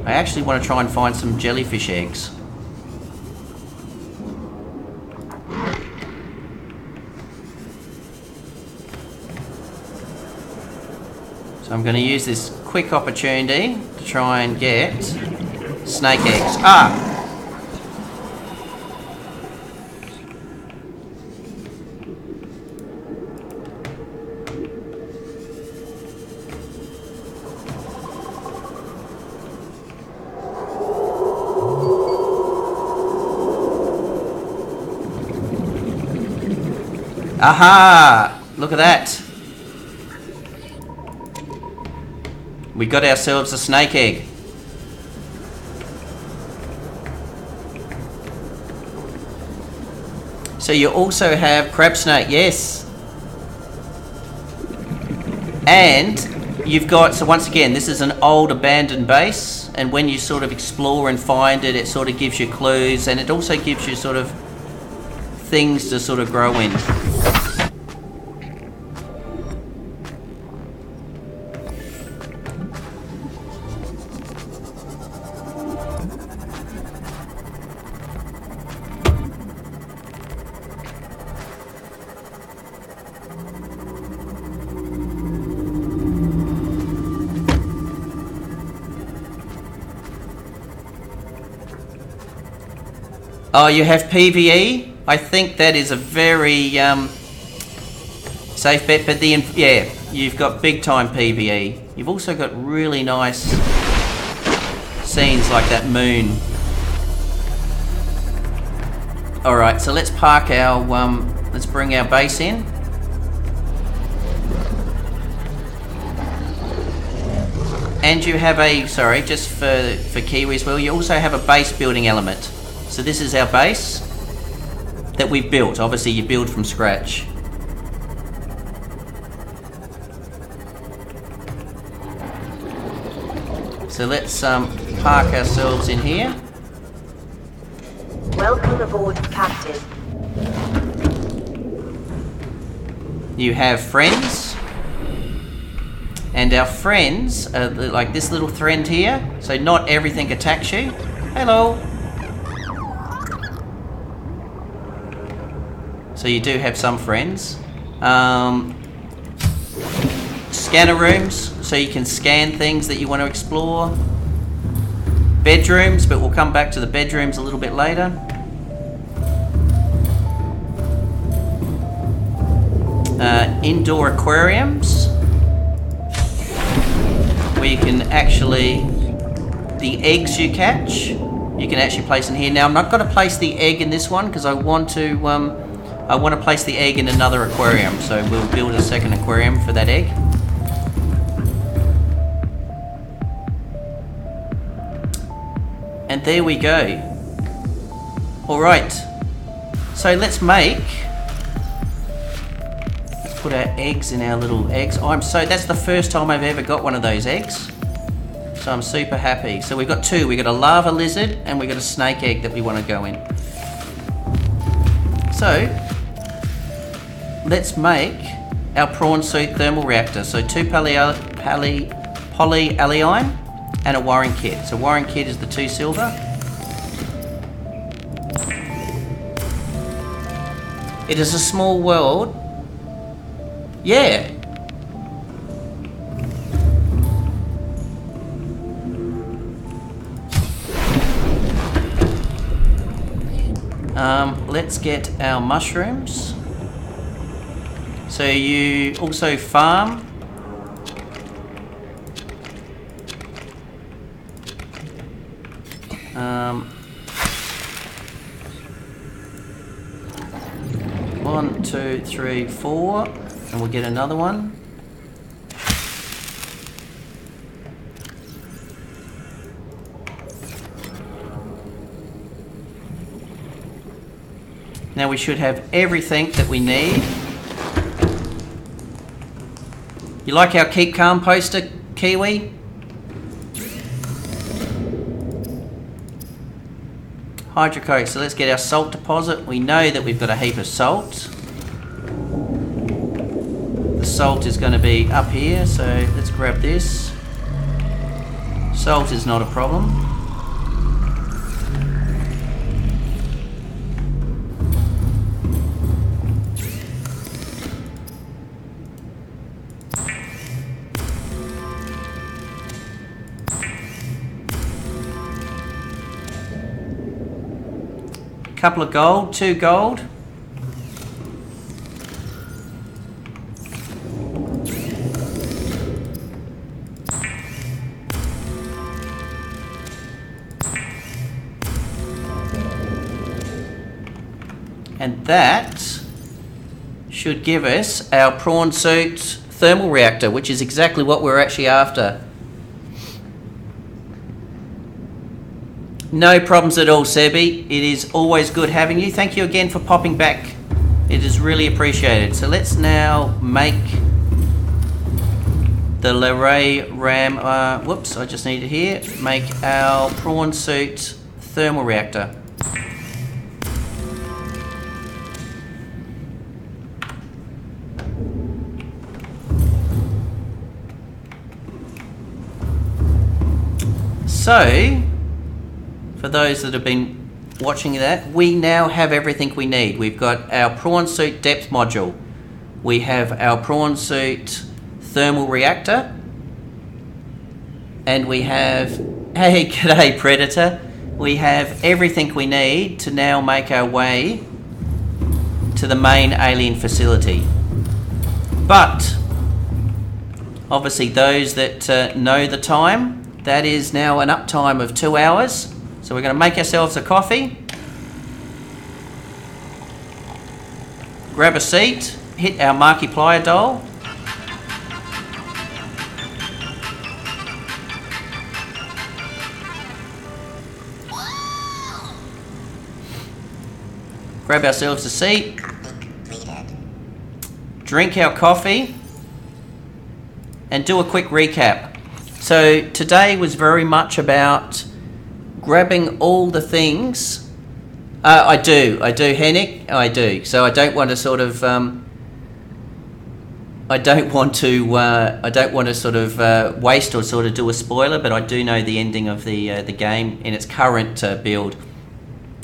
I actually want to try and find some jellyfish eggs. So I'm going to use this quick opportunity to try and get snake eggs. Ah! Aha! Look at that. We got ourselves a snake egg. So you also have crab snake, yes. And you've got, so once again, this is an old abandoned base, and when you sort of explore and find it, it sort of gives you clues, and it also gives you sort of things to sort of grow in. Oh, you have PvE? I think that is a very safe bet, but yeah, you've got big time PvE. You've also got really nice scenes like that moon. Alright, so let's park our, let's bring our base in. And you have a, sorry, just for Kiwi as well, you also have a base building element. So this is our base. that we've built. Obviously you build from scratch. So let's park ourselves in here. Welcome aboard, Captain. You have friends, and our friends are like this little friend here, so not everything attacks you. Hello. So you do have some friends. Scanner rooms, so you can scan things that you want to explore. Bedrooms, but we'll come back to the bedrooms a little bit later. Indoor aquariums, where you can actually, the eggs you catch, you can actually place in here. Now I'm not going to place the egg in this one because I want to place the egg in another aquarium, so we'll build a second aquarium for that egg. And there we go. Alright, so let's put our eggs in our little eggs. That's the first time I've ever got one of those eggs. So I'm super happy. So we've got two. We've got a lava lizard and we've got a snake egg that we want to go in. So let's make our prawn suit thermal reactor. So 2 polyallyne and a wiring kit. So wiring kit is the 2 silver. It is a small world. Yeah. Let's get our mushrooms. So you also farm. One, two, three, 4, and we'll get another one. Now we should have everything that we need. You like our Keep Calm poster, Kiwi? Hydrochloric, so let's get our salt deposit. We know that we've got a heap of salt. The salt is going to be up here, so let's grab this. Salt is not a problem. Couple of gold, 2 gold. And that should give us our prawn suit thermal reactor, which is exactly what we're actually after. No problems at all, Sebi. It is always good having you. Thank you again for popping back. It is really appreciated. So let's now make the Leray Ram. Whoops, I just need it here. Make our prawn suit thermal reactor. So, for those that have been watching that, we now have everything we need. We've got our prawn suit depth module. We have our prawn suit thermal reactor. And we have, hey, g'day Predator. We have everything we need to now make our way to the main alien facility. But, obviously those that know the time, that is now an uptime of 2 hours. So we're going to make ourselves a coffee, grab a seat, hit our Markiplier doll, grab ourselves a seat, drink our coffee, and do a quick recap. So today was very much about grabbing all the things. I do, Henrik, I do. So I don't want to sort of, I don't want to sort of waste or sort of do a spoiler, but I do know the ending of the game in its current build.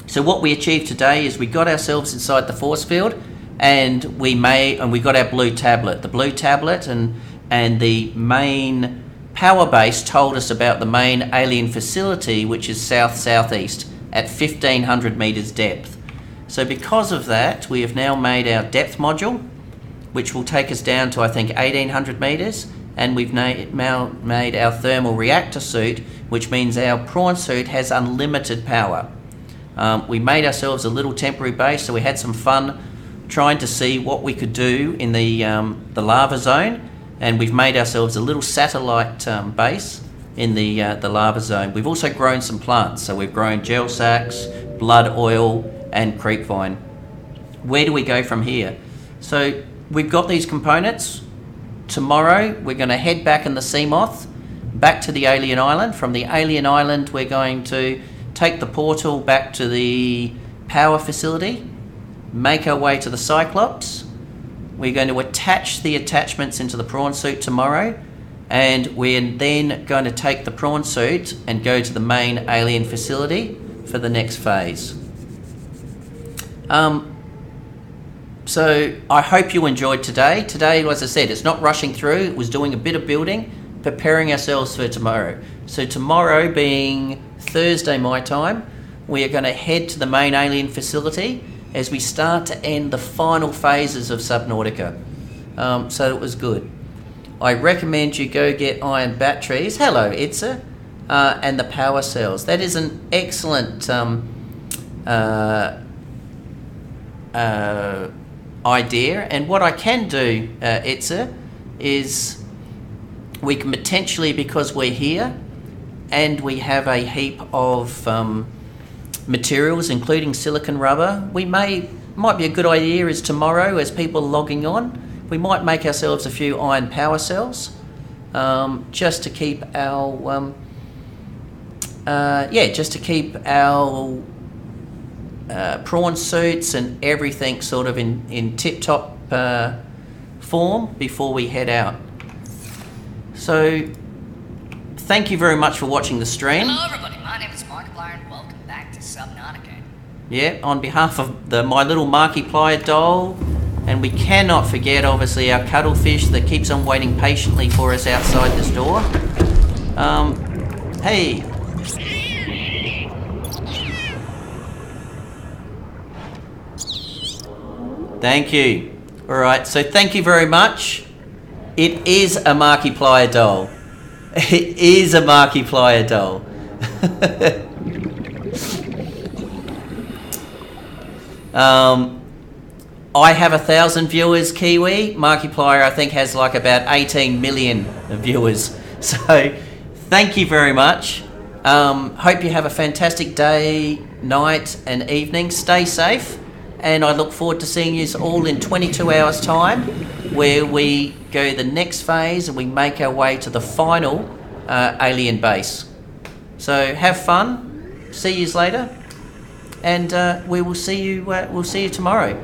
So what we achieved today is we got ourselves inside the force field, and we got our blue tablet. The blue tablet and the main power base told us about the main alien facility, which is south-southeast at 1500 meters depth. So because of that, we have now made our depth module, which will take us down to, I think, 1800 meters, and we've now made our thermal reactor suit, which means our prawn suit has unlimited power. We made ourselves a little temporary base, so we had some fun trying to see what we could do in the lava zone, and we've made ourselves a little satellite base in the lava zone. We've also grown some plants, so we've grown gel sacks, blood oil, and creep vine. Where do we go from here? So we've got these components. Tomorrow we're going to head back in the Seamoth back to the alien island. From the alien island we're going to take the portal back to the power facility, make our way to the Cyclops. We're going to attach the attachments into the prawn suit tomorrow, and we're then going to take the prawn suit and go to the main alien facility for the next phase. So I hope you enjoyed today. Today, as I said, it's not rushing through. It was doing a bit of building, preparing ourselves for tomorrow. So tomorrow, being Thursday my time, we are going to head to the main alien facility as we start to end the final phases of Subnautica. So it was good. I recommend you go get iron batteries. Hello, Itza. And the power cells. That is an excellent idea. And what I can do, Itza, is we can potentially, because we're here and we have a heap of materials, including silicon rubber, might be a good idea is tomorrow, as people are logging on, we might make ourselves a few iron power cells, just to keep our prawn suits and everything sort of in tip-top form before we head out. So thank you very much for watching the stream. Hello everybody, my name is Markiplier and welcome back to Subnautica. Yeah, on behalf of my little Markiplier doll, and we cannot forget obviously our cuttlefish that keeps on waiting patiently for us outside this door. Hey. Thank you. Alright, so thank you very much. It is a Markiplier doll. It is a Markiplier doll. I have 1,000 viewers, Kiwi. Markiplier, I think, has like about 18 million viewers. So, thank you very much. Hope you have a fantastic day, night, and evening. Stay safe. And I look forward to seeing you all in 22 hours' time, where we go the next phase and we make our way to the final alien base. So have fun. See you later, and we will see you. We'll see you tomorrow.